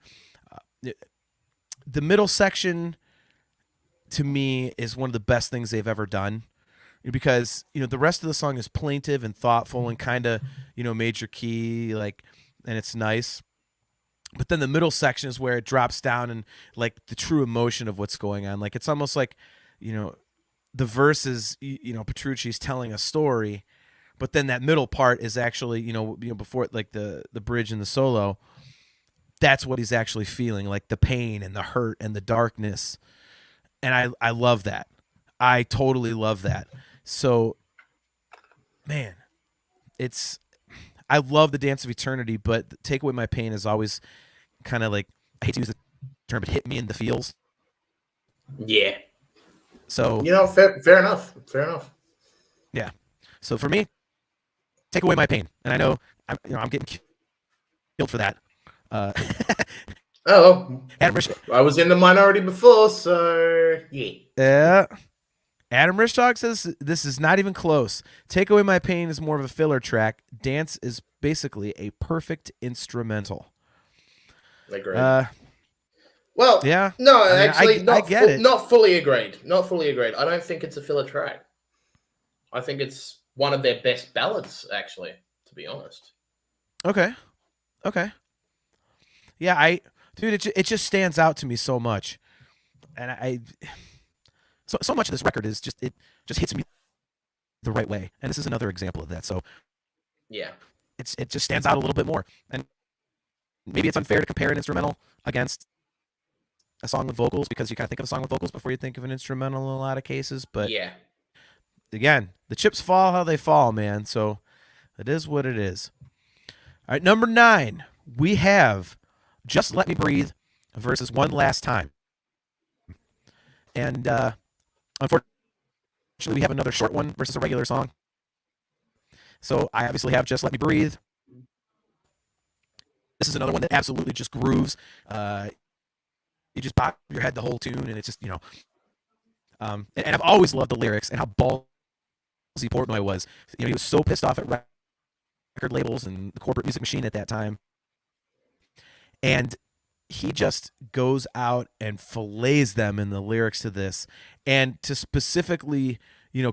Speaker 2: The middle section, to me, is one of the best things they've ever done, because the rest of the song is plaintive and thoughtful and kind of major key, and it's nice. But then the middle section is where it drops down and the true emotion of what's going on. It's almost like the verse is Petrucci's telling a story, but then that middle part is actually before the bridge and the solo. That's what he's actually feeling, the pain and the hurt and the darkness. And I love that. I totally love that. So, man, I love The Dance of Eternity, but Take Away My Pain is always kind of I hate to use the term, but hit me in the feels.
Speaker 3: Yeah.
Speaker 2: So,
Speaker 3: fair enough. Fair enough.
Speaker 2: Yeah. So for me, Take Away My Pain. And I know I'm getting killed for that. Adam Rich,
Speaker 3: I was in the minority before, so yeah.
Speaker 2: Adam Rishdog says this is not even close. Take Away My Pain is more of a filler track. Dance is basically a perfect instrumental.
Speaker 3: Agreed.
Speaker 2: Well, yeah.
Speaker 3: No, actually,
Speaker 2: I get it.
Speaker 3: Not fully agreed. Not fully agreed. I don't think it's a filler track. I think it's one of their best ballads, actually, to be honest.
Speaker 2: Okay. Yeah, dude, it just stands out to me so much, and so much of this record is it just hits me the right way, and this is another example of that. So,
Speaker 3: yeah,
Speaker 2: it just stands out a little bit more, and maybe it's unfair to compare an instrumental against a song with vocals, because you kind of think of a song with vocals before you think of an instrumental in a lot of cases. But
Speaker 3: yeah,
Speaker 2: again, the chips fall how they fall, man. So it is what it is. All right, number 9, we have Just Let Me Breathe versus One Last Time. And unfortunately, we have another short one versus a regular song. So I obviously have Just Let Me Breathe. This is another one that absolutely just grooves. You just pop your head the whole tune, and it's just, and I've always loved the lyrics and how ballsy Portnoy was. He was so pissed off at record labels and the corporate music machine at that time. And he just goes out and fillets them in the lyrics to this. And to specifically,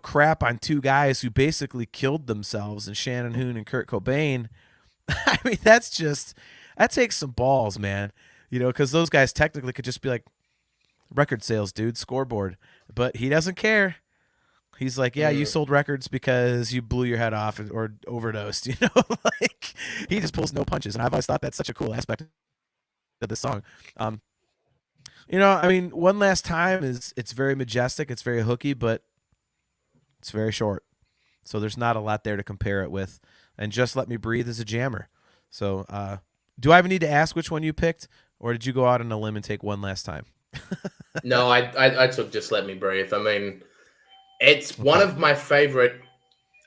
Speaker 2: crap on 2 guys who basically killed themselves, and Shannon Hoon and Kurt Cobain. I mean, that takes some balls, man. Because those guys technically could just be like, record sales, dude, scoreboard. But he doesn't care. He's like, yeah, you sold records because you blew your head off or overdosed. He just pulls no punches. And I've always thought that's such a cool aspect of the song. I mean, One Last Time it's very majestic, it's very hooky, but it's very short. So there's not a lot there to compare it with. And Just Let Me Breathe is a jammer. So do I even need to ask which one you picked, or did you go out on a limb and take One Last Time?
Speaker 3: No, I took Just Let Me Breathe. I mean, it's one of my favorite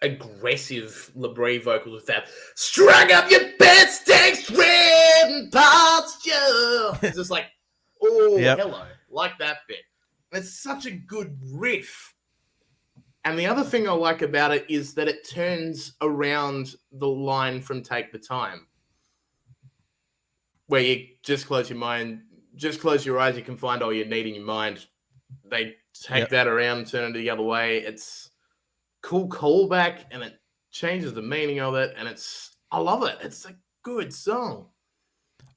Speaker 3: aggressive LaBrie vocals with that strung up your bed stakes red posture. It's just like, hello, like that bit. It's such a good riff. And the other thing I like about it is that it turns around the line from Take the Time, where you just close your eyes, you can find all you need in your mind. They take that around, turn it the other way. It's cool callback, and it changes the meaning of it, and I love it. It's a good song.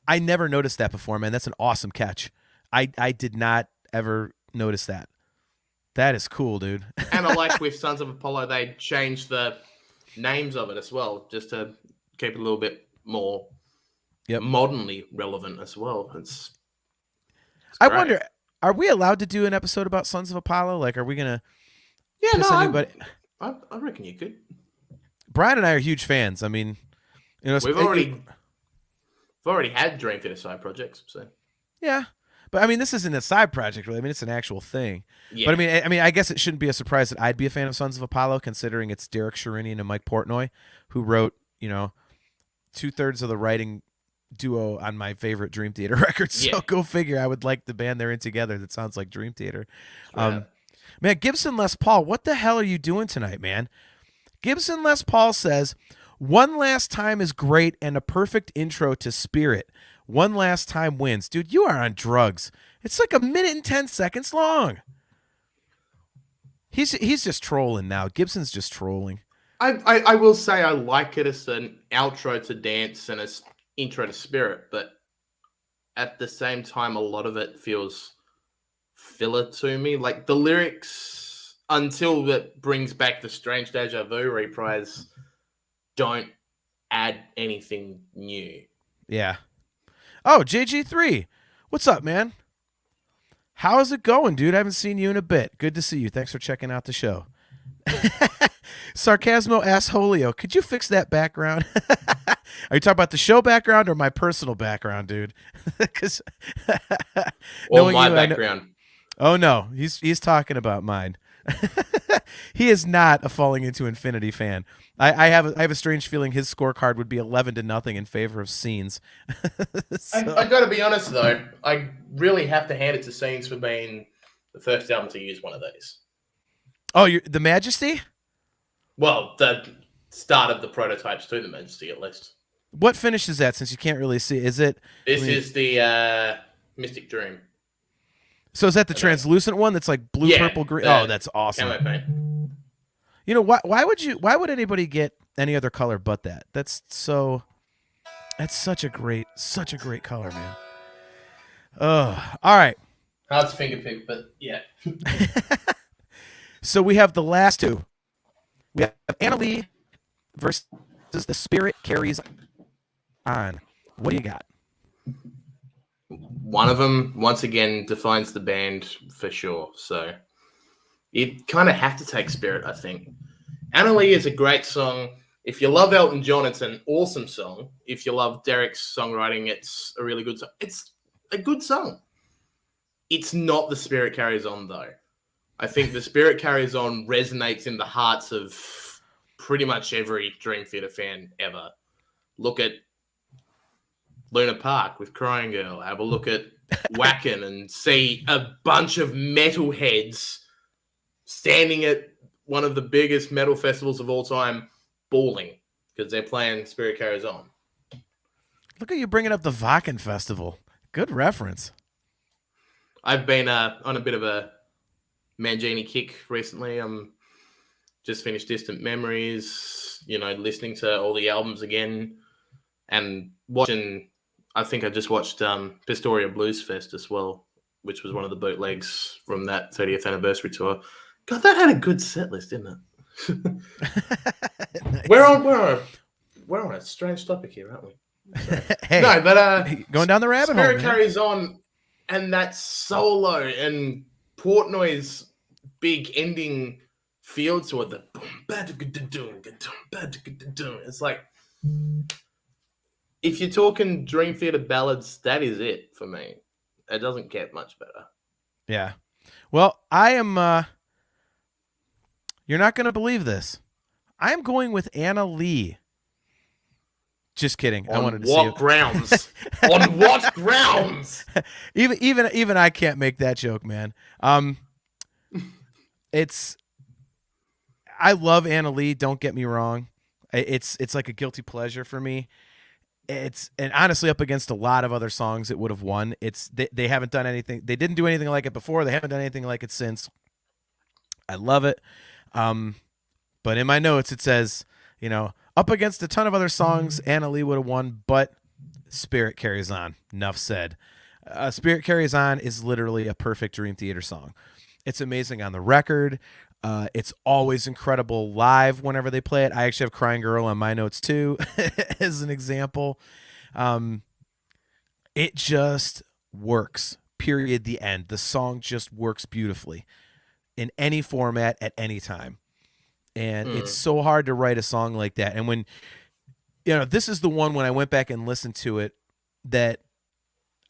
Speaker 2: I never noticed that before, man. That's an awesome catch. I did not ever notice that. That is cool, dude.
Speaker 3: And I like with Sons of Apollo, they changed the names of it as well, just to keep it a little bit more modernly relevant as well.
Speaker 2: I wonder, are we allowed to do an episode about Sons of Apollo? Are we gonna?
Speaker 3: Yeah, no. Anybody? I reckon you could.
Speaker 2: Brian and I are huge fans. I mean,
Speaker 3: we've already had Dream Theater side projects, so
Speaker 2: yeah. But I mean, this isn't a side project, really. I mean, it's an actual thing.
Speaker 3: Yeah.
Speaker 2: But I mean, I guess it shouldn't be a surprise that I'd be a fan of Sons of Apollo, considering it's Derek Sherinian and Mike Portnoy who wrote, 2/3 of the writing duo on my favorite Dream Theater record. So
Speaker 3: Yeah.
Speaker 2: go figure. I would like the band they're in together that sounds like Dream Theater.
Speaker 3: Right.
Speaker 2: Man, Gibson Les Paul, what the hell are you doing tonight, man? Gibson Les Paul says, "One Last Time is great and a perfect intro to Spirit. One Last Time wins." Dude, you are on drugs. It's like 1 minute and 10 seconds long. He's just trolling now. Gibson's just trolling.
Speaker 3: I will say I like it as an outro to Dance and as intro to Spirit, but at the same time, a lot of it feels filler to me. Like the lyrics, until it brings back the Strange Deja Vu reprise, don't add anything new.
Speaker 2: Yeah. Oh, JG3. What's up, man? How's it going, dude? I haven't seen you in a bit. Good to see you. Thanks for checking out the show. Sarcasmo Assholio, could you fix that background? Are you talking about the show background or my personal background, dude? Because
Speaker 3: Or my background.
Speaker 2: Oh no, he's talking about mine. He is not a Falling Into Infinity fan. I have a strange feeling his scorecard would be 11-0 in favor of Scenes.
Speaker 3: I got to be honest though, I really have to hand it to Scenes for being the first album to use one of these.
Speaker 2: Oh, the Majesty?
Speaker 3: Well, the start of the prototypes to the Majesty, at least.
Speaker 2: What finish is that? Since you can't really see, is it?
Speaker 3: This is the Mystic Dream.
Speaker 2: So is that the translucent one that's like blue, purple, green? Oh, that's awesome.
Speaker 3: Camo paint.
Speaker 2: You know why would anybody get any other color but that? That's such a great color, man. Oh, all right.
Speaker 3: Hard to finger pick, but yeah.
Speaker 2: So we have the last two. We have Anna Lee versus The Spirit Carries On. What do you got?
Speaker 3: One of them, once again, defines the band for sure. So you kind of have to take Spirit, I think. Anna Lee is a great song. If you love Elton John, it's an awesome song. If you love Derek's songwriting, it's a really good song. It's a good song. It's not The Spirit Carries On, though. I think The Spirit Carries On resonates in the hearts of pretty much every Dream Theater fan ever. Look at Luna Park with Crying Girl. Have a look at Wacken and see a bunch of metalheads standing at one of the biggest metal festivals of all time bawling because they're playing Spirit Carries On.
Speaker 2: Look at you bringing up the Wacken Festival. Good reference.
Speaker 3: I've been on a bit of a Mangini kick recently. I'm just finished Distant Memories, listening to all the albums again and watching. I think I just watched Pistoria Blues Fest as well, which was one of the bootlegs from that 30th anniversary tour. God, that had a good set list, didn't it?
Speaker 2: Nice.
Speaker 3: We're on a strange topic here, aren't we?
Speaker 2: Hey,
Speaker 3: no, but
Speaker 2: going down the rabbit hole.
Speaker 3: Spirit Carries On, and that solo and Portnoy's big ending feel to it. It's like, if you're talking Dream Theater ballads, that is it for me. It doesn't get much better.
Speaker 2: Yeah. Well, I am. You're not going to believe this. I'm going with Anna Lee. Just kidding. I wanted to see
Speaker 3: what grounds? On what grounds?
Speaker 2: Even I can't make that joke, man. I love Anna Lee. Don't get me wrong. It's like a guilty pleasure for me. And honestly, up against a lot of other songs, it would have won. They haven't done anything. They didn't do anything like it before. They haven't done anything like it since. I love it. But in my notes, it says, up against a ton of other songs, Anna Lee would have won, but Spirit Carries On. Enough said. Spirit Carries On is literally a perfect Dream Theater song. It's amazing on the record. It's always incredible live whenever they play it. I actually have Crying Girl on my notes too, as an example. It just works, period, the end. The song just works beautifully in any format at any time. And it's so hard to write a song like that. And when, this is the one when I went back and listened to it that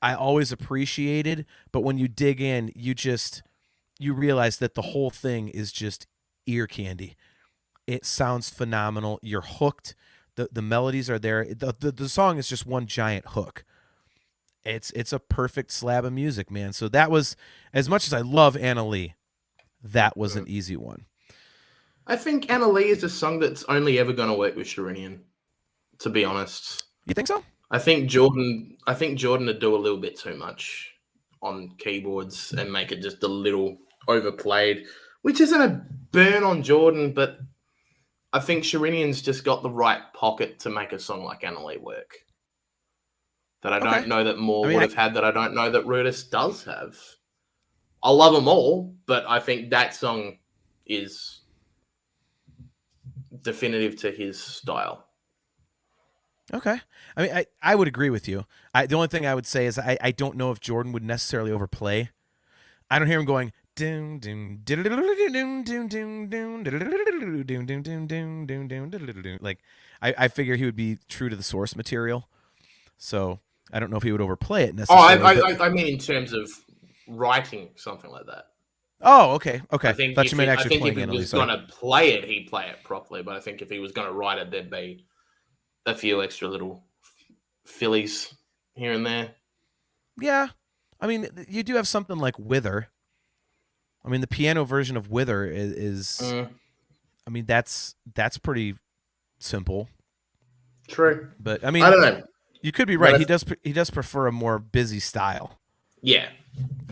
Speaker 2: I always appreciated, but when you dig in, you realize that the whole thing is just ear candy. It sounds phenomenal. You're hooked. The melodies are there. The song is just one giant hook. It's a perfect slab of music, man. So that was, as much as I love Anna Lee, that was an easy one.
Speaker 3: I think Anna Lee is a song that's only ever going to work with Sharinian, to be honest.
Speaker 2: You think so?
Speaker 3: I think Jordan would do a little bit too much on keyboards and make it just a little overplayed, which isn't a burn on Jordan, but I think Sharinian's just got the right pocket to make a song like Anna Lee work. That I don't know that Moore would have had, that I don't know that Rudis does have. I love them all, but I think that song is definitive to his style.
Speaker 2: Okay. I mean, I would agree with you. The only thing I would say is I don't know if Jordan would necessarily overplay. I don't hear him going doom doom like I figure he would be true to the source material. So I don't know if he would overplay it necessarily.
Speaker 3: I mean in terms of writing something like that.
Speaker 2: Oh, okay.
Speaker 3: I think
Speaker 2: Thought you meant actually
Speaker 3: if he was going to play it, he'd play it properly. But I think if he was going to write it, there'd be a few extra little fillies here and there.
Speaker 2: Yeah. I mean, you do have something like Wither. I mean, the piano version of Wither is I mean, that's pretty simple.
Speaker 3: True.
Speaker 2: But I mean,
Speaker 3: I don't know.
Speaker 2: You could be right. He does prefer a more busy style.
Speaker 3: Yeah.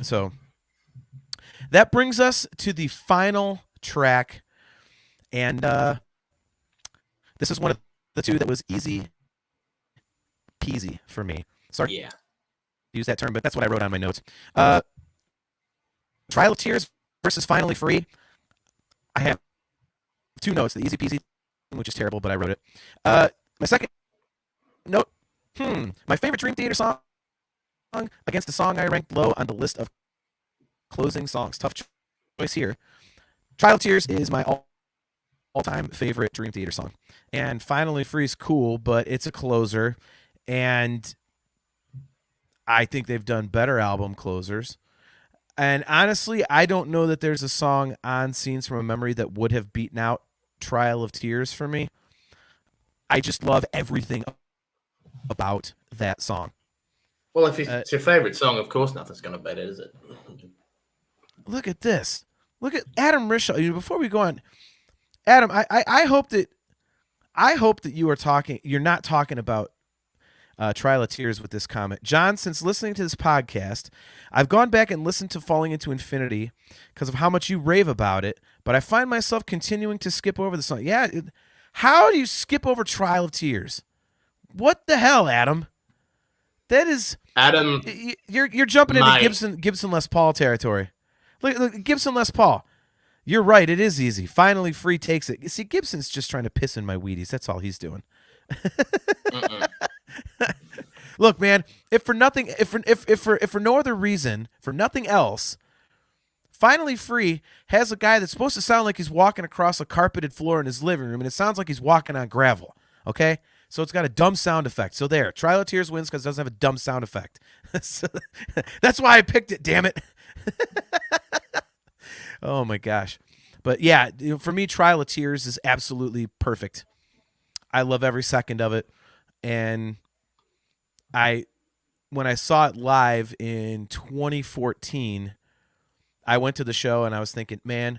Speaker 2: So that brings us to the final track, and this is one of the two that was easy peasy for me. Sorry, to use that term, but that's what I wrote on my notes. Trial of Tears versus Finally Free. I have two notes: the easy peasy, which is terrible, but I wrote it. My second note. My favorite Dream Theater song against a song I ranked low on the list of closing songs. Tough choice here. Trial of Tears is my all-time favorite Dream Theater song. And Finally Free is cool, but it's a closer. And I think they've done better album closers. And honestly, I don't know that there's a song on Scenes from a Memory that would have beaten out Trial of Tears for me. I just love everything about that song.
Speaker 3: Well, if it's your favorite song, of course nothing's going to beat it, is it?
Speaker 2: Look at this. Look at Adam Rishaw. Before we go on, Adam, I hope that you're not talking about Trial of Tears with this comment. John, since listening to this podcast, I've gone back and listened to Falling Into Infinity because of how much you rave about it, but I find myself continuing to skip over the song. Yeah, how do you skip over Trial of Tears? What the hell, Adam? That is
Speaker 3: Adam.
Speaker 2: You're jumping into Gibson Les Paul territory. Look, Gibson Les Paul. You're right. It is easy. Finally, Free takes it. You see, Gibson's just trying to piss in my Wheaties. That's all he's doing. Look, man. If for no other reason, for nothing else, Finally Free has a guy that's supposed to sound like he's walking across a carpeted floor in his living room, and it sounds like he's walking on gravel. Okay. So it's got a dumb sound effect. So there, Trial of Tears wins because it doesn't have a dumb sound effect. So, that's why I picked it, damn it. Oh, my gosh. But, yeah, for me, Trial of Tears is absolutely perfect. I love every second of it. And when I saw it live in 2014, I went to the show and I was thinking, man,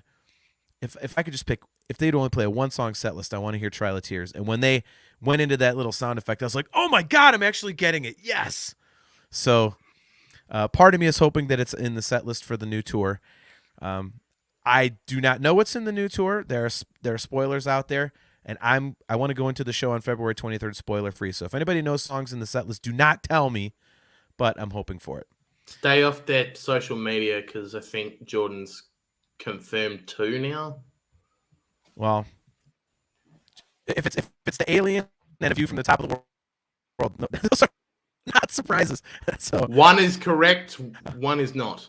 Speaker 2: if I could just pick, if they'd only play a one-song set list, I want to hear Trial of Tears. And when they went into that little sound effect, I was like, oh, my God, I'm actually getting it. Yes. So part of me is hoping that it's in the set list for the new tour. I do not know what's in the new tour. There are spoilers out there, and I want to go into the show on February 23rd spoiler-free. So if anybody knows songs in the set list, do not tell me, but I'm hoping for it.
Speaker 3: Stay off that social media because I think Jordan's confirmed 2 now.
Speaker 2: Well, if it's the Alien and A View from the Top of the World, no, those are not surprises. So
Speaker 3: one is correct, one is not.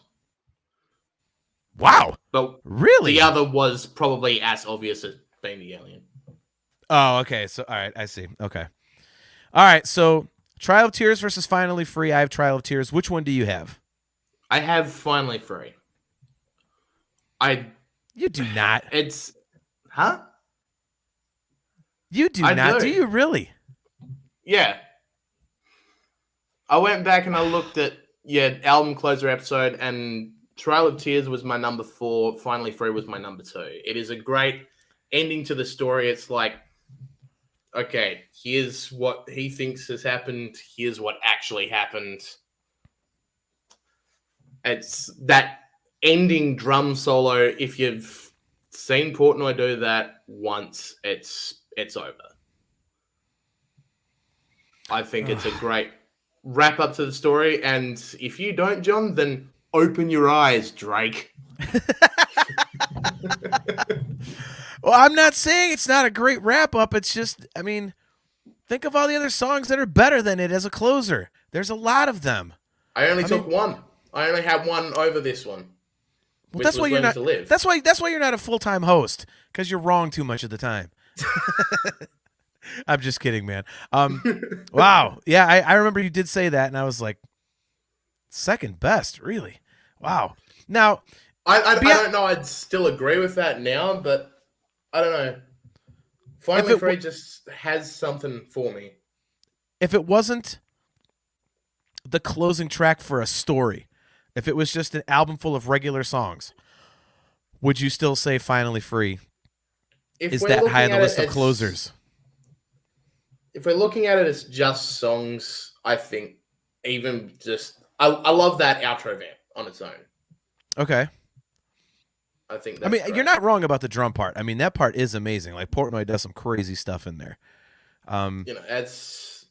Speaker 2: Wow.
Speaker 3: But
Speaker 2: really?
Speaker 3: The other was probably as obvious as being the Alien.
Speaker 2: Oh, okay. So all right, I see. Okay. All right, so Trial of Tears versus Finally Free. I have Trial of Tears. Which one do you have?
Speaker 3: I have Finally Free.
Speaker 2: You do not.
Speaker 3: It's... Huh?
Speaker 2: You do not. Do you really?
Speaker 3: Yeah. I went back and I looked at album closer episode, and Trail of Tears was my number 4. Finally Free was my number 2. It is a great ending to the story. It's like, okay, here's what he thinks has happened. Here's what actually happened. It's that ending drum solo. If you've seen Portnoy do that once, it's over. I think it's a great wrap up to the story. And if you don't, John, then open your eyes, Drake.
Speaker 2: Well, I'm not saying it's not a great wrap up. It's just, I mean, think of all the other songs that are better than it as a closer. There's a lot of them.
Speaker 3: I only took one. I only had one over this one.
Speaker 2: Well, that's why you're not. That's why you're not a full-time host, because you're wrong too much of the time. I'm just kidding, man. Wow. Yeah, I remember you did say that, and I was like, second best, really? Wow. Now,
Speaker 3: I don't know. I'd still agree with that now, but I don't know. Finally Free just has something for me.
Speaker 2: If it wasn't the closing track for a story, if it was just an album full of regular songs, would you still say Finally Free is that high on the list of closers?
Speaker 3: If we're looking at it as just songs, I think even just... I love that outro vamp on its own.
Speaker 2: Okay.
Speaker 3: I think that's great.
Speaker 2: You're not wrong about the drum part. I mean, that part is amazing. Like, Portnoy does some crazy stuff in there.
Speaker 3: It's...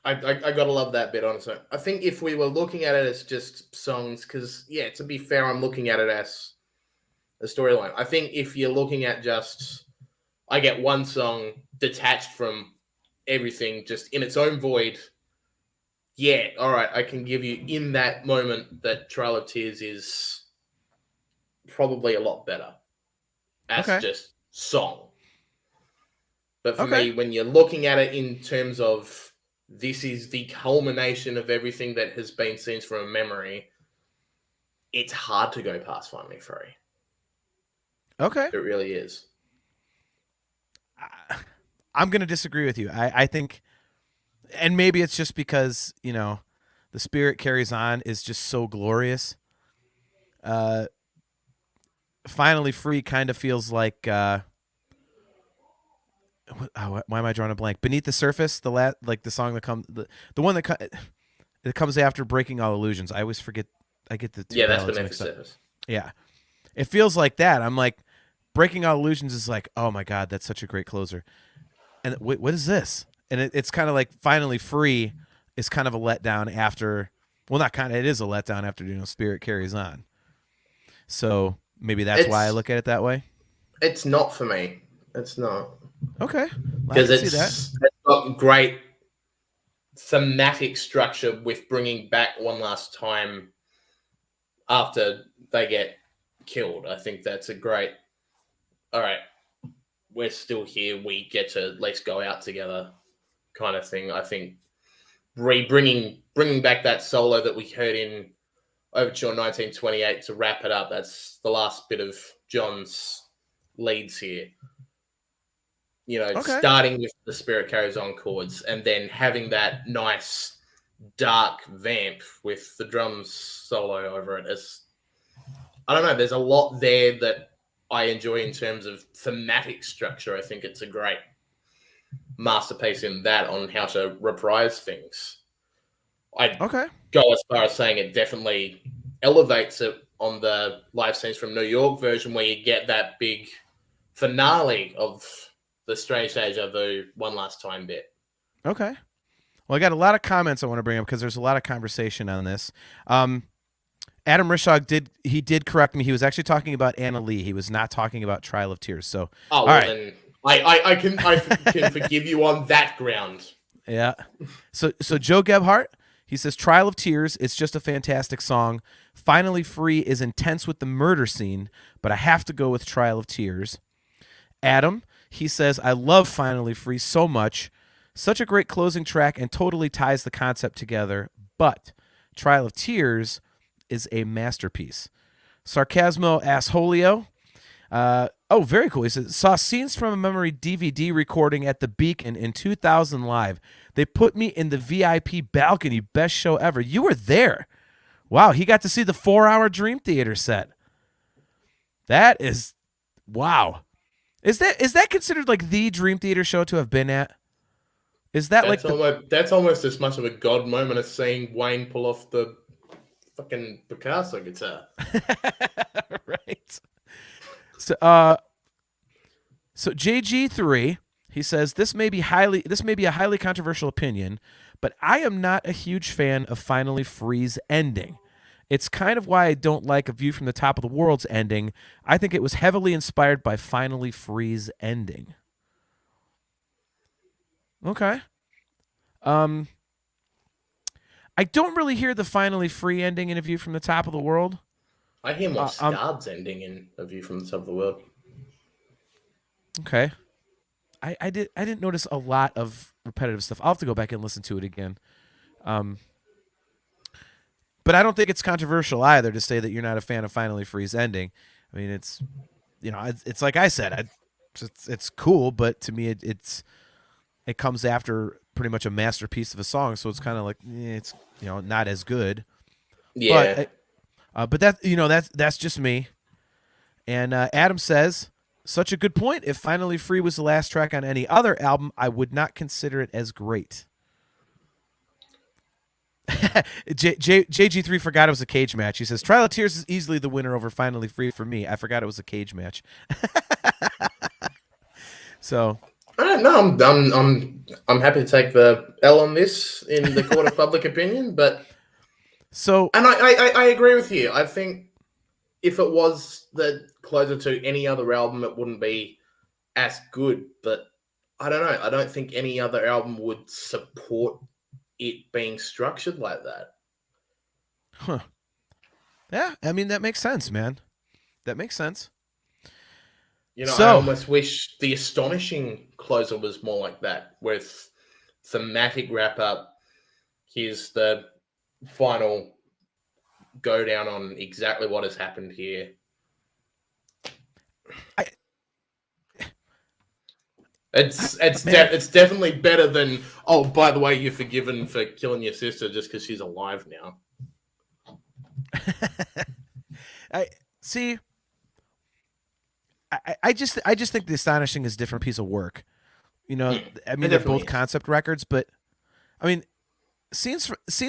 Speaker 3: I gotta love that bit on its own. I think if we were looking at it as just songs, because, to be fair, I'm looking at it as a storyline. I think if you're looking at just... I get one song detached from everything, just in its own void. Yeah, all right, I can give you in that moment that Trail of Tears is probably a lot better as just song. But for me, when you're looking at it in terms of this is the culmination of everything that has been scenes from a memory, it's hard to go past Finally Free.
Speaker 2: Okay.
Speaker 3: It really is.
Speaker 2: I'm going to disagree with you. I think, and maybe it's just because, The Spirit Carries On is just so glorious. Finally Free kind of feels like, why am I drawing a blank? Beneath the Surface, the song that comes, the one that it comes after Breaking All Illusions. I always forget. I get the two
Speaker 3: that's
Speaker 2: ballads
Speaker 3: Beneath the
Speaker 2: mixed up.
Speaker 3: Surface.
Speaker 2: Yeah. It feels like that. I'm like, Breaking All Illusions is like, oh my God, that's such a great closer. And what is this? And it's kind of like Finally Free is kind of a letdown after, it is a letdown after Spirit Carries On. So maybe that's why I look at it that way.
Speaker 3: It's not for me. It's not.
Speaker 2: Okay.
Speaker 3: Because it's got great thematic structure with bringing back one last time after they get killed. I think that's a great, all right, we're still here. We get to at least go out together kind of thing. I think bringing back that solo that we heard in Overture 1928 to wrap it up. That's the last bit of John's leads here. Starting with the Spirit Carries On chords and then having that nice dark vamp with the drums solo over it. I don't know. There's a lot there that I enjoy in terms of thematic structure. I think it's a great masterpiece in that on how to reprise things. I'd go as far as saying it definitely elevates it on the Live Scenes from New York version where you get that big finale of the Strange Deja Vu one last time bit.
Speaker 2: Okay. Well, I got a lot of comments I want to bring up because there's a lot of conversation on this. Adam Rishog did correct me. He was actually talking about Anna Lee. He was not talking about Trial of Tears. So,
Speaker 3: all right. Then I can forgive you on that ground.
Speaker 2: Yeah. So Joe Gebhardt, he says Trial of Tears. It's just a fantastic song. Finally Free is intense with the murder scene, but I have to go with Trial of Tears. Adam, he says I love Finally Free so much. Such a great closing track and totally ties the concept together, but Trial of Tears is a masterpiece. Sarcasmo Assholio. Oh, very cool. He says, saw Scenes from a Memory DVD recording at the Beacon in 2000 live. They put me in the VIP balcony. Best show ever. You were there. Wow, he got to see the 4-hour Dream Theater set. That is, wow. Is that considered like the Dream Theater show to have been at? Is that
Speaker 3: that's almost as much of a god moment as seeing Wayne pull off the fucking Picasso guitar.
Speaker 2: Right. So JG3, he says this may be a highly controversial opinion, but I am not a huge fan of Finally Free's ending. It's kind of why I don't like A View from the Top of the World's ending. I think it was heavily inspired by Finally Free's ending. Okay. I don't really hear the Finally Free ending in A View from the Top of the World.
Speaker 3: I hear more Stard's ending in A View from the Top of the World.
Speaker 2: Okay. I didn't notice a lot of repetitive stuff. I'll have to go back and listen to it again. But I don't think it's controversial either to say that you're not a fan of Finally Free's ending. I mean, it's it's like I said, it's cool, but to me it comes after pretty much a masterpiece of a song, so it's kind of like it's not as good.
Speaker 3: Yeah.
Speaker 2: But that's just me. And Adam says, such a good point. If Finally Free was the last track on any other album, I would not consider it as great. JG3 forgot it was a cage match. He says, Trial of Tears is easily the winner over Finally Free for me. I forgot it was a cage match. So
Speaker 3: no, I'm happy to take the L on this in the court of public opinion, but and I agree with you. I think if it was the closer to any other album, it wouldn't be as good. But I don't know. I don't think any other album would support it being structured like that.
Speaker 2: Huh. Yeah, I mean, that makes sense, man. That makes sense.
Speaker 3: I almost wish the Astonishing closer was more like that, with thematic wrap-up. Here's the final go down on exactly what has happened here. It's definitely better than, oh, by the way, you're forgiven for killing your sister just because she's alive now.
Speaker 2: I just think The Astonishing is a different piece of work. I mean, they're both concept records, but I mean, Scenes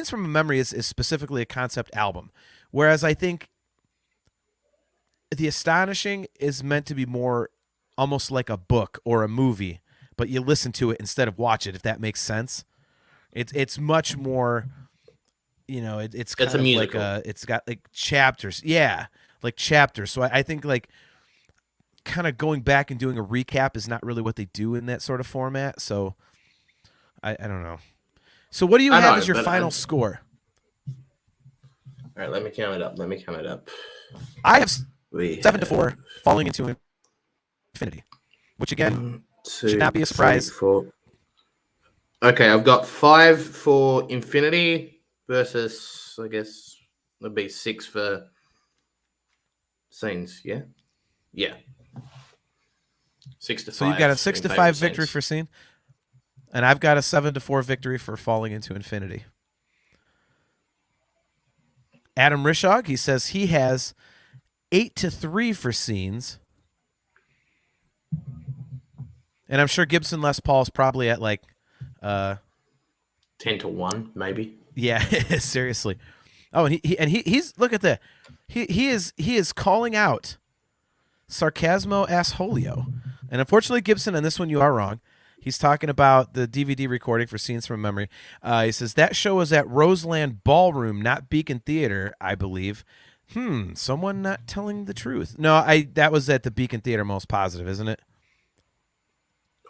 Speaker 2: from a Memory is specifically a concept album, whereas I think The Astonishing is meant to be more almost like a book or a movie, but you listen to it instead of watch it, if that makes sense. It's much more, it's kind of like it's got like chapters. Yeah, like chapters. So I think like kind of going back and doing a recap is not really what they do in that sort of format. So I don't know. So what do you have as your final score?
Speaker 3: All right, let me count it up.
Speaker 2: I have 7-4, Falling Into Infinity, which again should not be a surprise.
Speaker 3: Okay, I've got 5 for Infinity versus, I guess, it'd be 6 for Scenes. Yeah. 6-5.
Speaker 2: So you've got a 6-5 victory for Scene, and I've got a 7-4 victory for Falling Into Infinity. Adam Rishog, he says he has 8-3 for Scenes. And I'm sure Gibson Les Paul is probably at like
Speaker 3: 10-1, maybe.
Speaker 2: Yeah, seriously. Oh, and he's look at that. He is calling out Sarcasmo Assholio. And unfortunately, Gibson, on this one you are wrong. He's talking about the DVD recording for Scenes from Memory. He says that show was at Roseland Ballroom, not Beacon Theater, I believe. Someone not telling the truth. No, that was at the Beacon Theater, most positive, isn't it?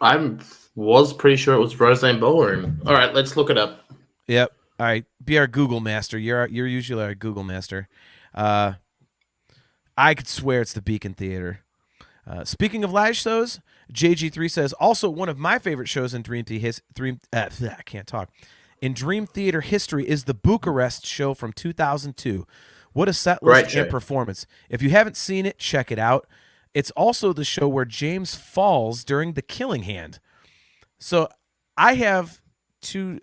Speaker 3: I was pretty sure it was Roseland Ballroom. All right, let's look it up.
Speaker 2: Yep. All right, be our Google master. You're usually our Google master. I could swear it's the Beacon Theater. Speaking of live shows, JG3 says, also one of my favorite shows in I can't talk. In Dream Theater history is the Bucharest show from 2002. What a set
Speaker 3: Great
Speaker 2: list
Speaker 3: show.
Speaker 2: and performance. If you haven't seen it, check it out. It's also the show where James falls during the killing hand. So I have two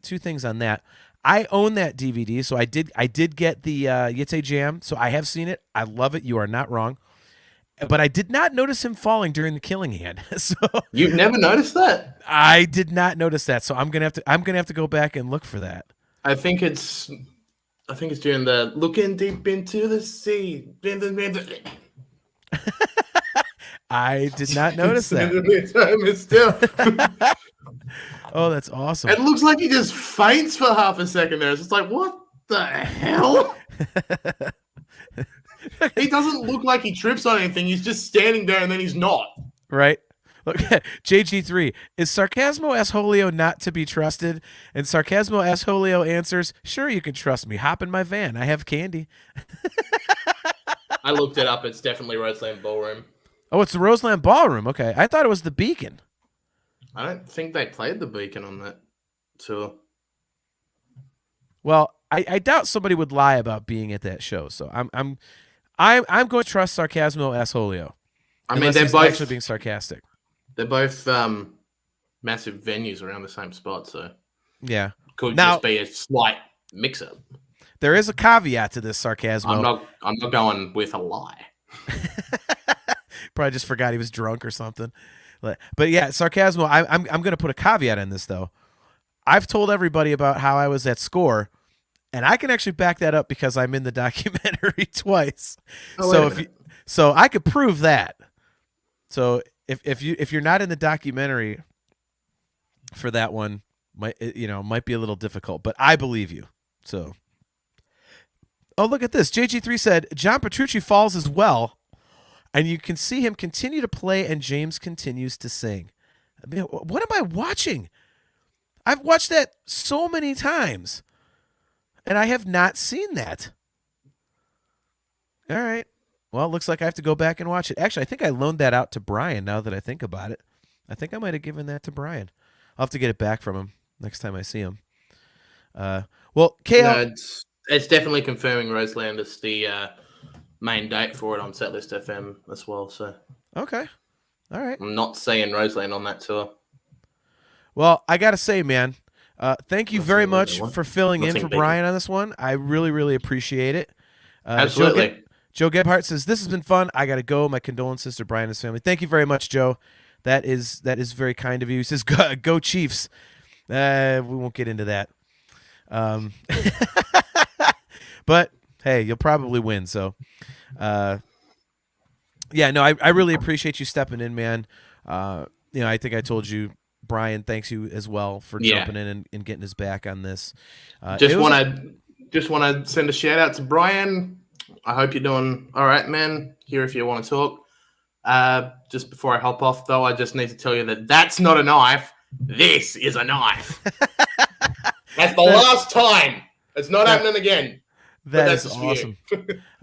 Speaker 2: things on that. I own that DVD, so I did get the Yitzhak Jam, so I have seen it. I love it. You are not wrong. But I did not notice him falling during the killing hand. So
Speaker 3: You've never noticed that?
Speaker 2: I did not notice that. So I'm gonna have to go back and look for that.
Speaker 3: I think it's during the looking deep into the sea.
Speaker 2: I did not notice that. Oh, that's awesome.
Speaker 3: It looks like he just faints for half a second there. It's just like, what the hell? He doesn't look like he trips on anything. He's just standing there and then he's not.
Speaker 2: Right? Look, JG3, is Sarcasmo Asholio not to be trusted? And Sarcasmo Asholio answers, sure, you can trust me. Hop in my van. I have candy.
Speaker 3: I looked it up. It's definitely Roseland Ballroom.
Speaker 2: Oh, it's the Roseland Ballroom. Okay. I thought it was the Beacon.
Speaker 3: I don't think they played the Beacon on that tour.
Speaker 2: Well, I doubt somebody would lie about being at that show. So I'm going to trust Sarcasmo Asholio.
Speaker 3: I mean,
Speaker 2: Unless
Speaker 3: they're
Speaker 2: he's
Speaker 3: both
Speaker 2: actually being sarcastic.
Speaker 3: They're both massive venues around the same spot, so
Speaker 2: Yeah.
Speaker 3: could
Speaker 2: Now-
Speaker 3: just be a slight mix-up.
Speaker 2: There is a caveat to this Sarcasmo.
Speaker 3: I'm not going with a lie.
Speaker 2: Probably just forgot he was drunk or something. But yeah, Sarcasmo, I'm going to put a caveat in this, though. I've told everybody about how I was at SCORE, and I can actually back that up because I'm in the documentary twice.
Speaker 3: Oh,
Speaker 2: So I could prove that. So if you're not in the documentary for that one, might be a little difficult, but I believe you. So, oh, look at this. JG3 said John Petrucci falls as well, and you can see him continue to play, and James continues to sing. I mean, what am I watching? I've watched that so many times, and I have not seen that. All right. Well, it looks like I have to go back and watch it. Actually, I think I loaned that out to Brian now that I think about it. I think I might have given that to Brian. I'll have to get it back from him next time I see him. Well, KL...
Speaker 3: No, it's definitely confirming Roseland is the main date for it on Setlist FM as well. So
Speaker 2: Okay. All right.
Speaker 3: I'm not seeing Roseland on that tour.
Speaker 2: Well, I got to say, man, thank you very much for filling in for
Speaker 3: big.
Speaker 2: Brian on this one. I really, really appreciate it.
Speaker 3: Absolutely.
Speaker 2: Joe Gebhardt says, this has been fun. I got to go. My condolences to Brian and his family. Thank you very much, Joe. That is very kind of you. He says, go Chiefs. We won't get into that. But, hey, you'll probably win. So, yeah, no, I really appreciate you stepping in, man. I think I told you, Brian thanks you as well for jumping in and getting his back on this.
Speaker 3: Just want to send a shout out to Brian. I hope you're doing all right, man. Here if you want to talk. Just before I hop off, though, I just need to tell you that that's not a knife. This is a knife. That's the last time. It's not happening again.
Speaker 2: That is awesome.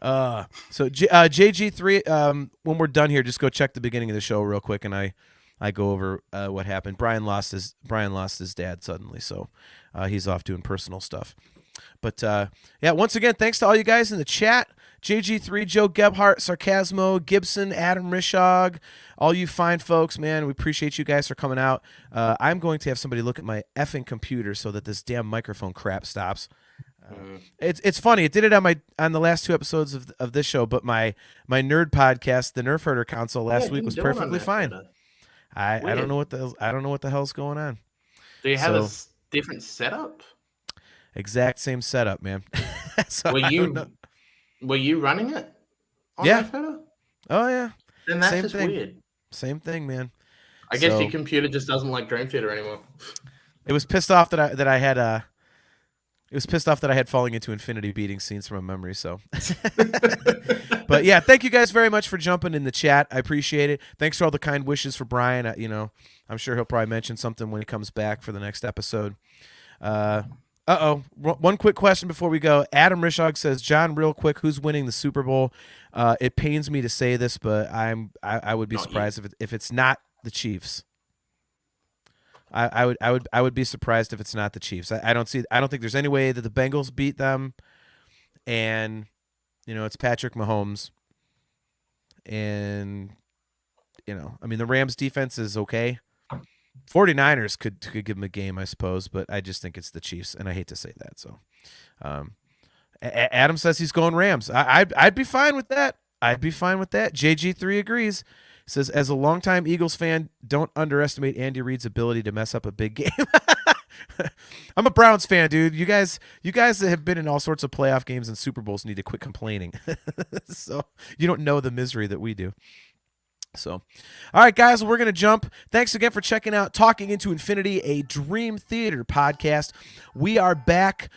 Speaker 2: So JG3, when we're done here, just go check the beginning of the show real quick, and I go over what happened. Brian lost his dad suddenly, so he's off doing personal stuff. But yeah, once again, thanks to all you guys in the chat. JG3, Joe Gebhardt, Sarcasmo, Gibson, Adam Rishog, all you fine folks, man. We appreciate you guys for coming out. I'm going to have somebody look at my effing computer so that this damn microphone crap stops. It's funny. It did it on the last two episodes of this show, but my nerd podcast, the Nerf Herder console last week was perfectly fine. I don't know what the hell's going on.
Speaker 3: Do you have a different setup?
Speaker 2: Exact same setup, man. So
Speaker 3: were you running it? On
Speaker 2: Yeah.
Speaker 3: Nerf Herder?
Speaker 2: Oh yeah.
Speaker 3: Then that's
Speaker 2: Same
Speaker 3: just
Speaker 2: thing.
Speaker 3: weird.
Speaker 2: Same thing, man.
Speaker 3: I guess your computer just doesn't like Dream Theater anymore.
Speaker 2: It was pissed off that I had It was pissed off that I had Falling Into Infinity beating scenes from a memory. So, but yeah, thank you guys very much for jumping in the chat. I appreciate it. Thanks for all the kind wishes for Brian. I'm sure he'll probably mention something when he comes back for the next episode. One quick question before we go. Adam Rishog says, John, real quick, who's winning the Super Bowl? It pains me to say this, but I would be surprised if it's not the Chiefs. I would be surprised if it's not the Chiefs. I don't think there's any way that the Bengals beat them, and it's Patrick Mahomes, and I mean the Rams defense is okay. 49ers could give them a game, I suppose, but I just think it's the Chiefs, and I hate to say that. So, Adam says he's going Rams. I'd be fine with that. JG3 agrees. Says, as a longtime Eagles fan, don't underestimate Andy Reid's ability to mess up a big game. I'm a Browns fan, dude. You guys that have been in all sorts of playoff games and Super Bowls need to quit complaining. So you don't know the misery that we do. So, all right, guys, we're going to jump. Thanks again for checking out Talking Into Infinity, a Dream Theater podcast. We are back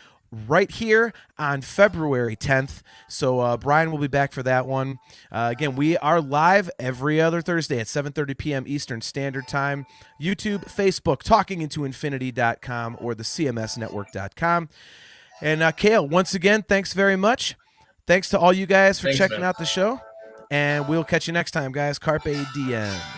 Speaker 2: right here on February 10th. So Brian will be back for that one. Again, we are live every other Thursday at 7:30 p.m. Eastern Standard Time. YouTube, Facebook, talkingintoinfinity.com or the CMSnetwork.com. And Cale, once again, thanks very much. Thanks to all you guys for checking out the show. And we'll catch you next time, guys. Carpe diem.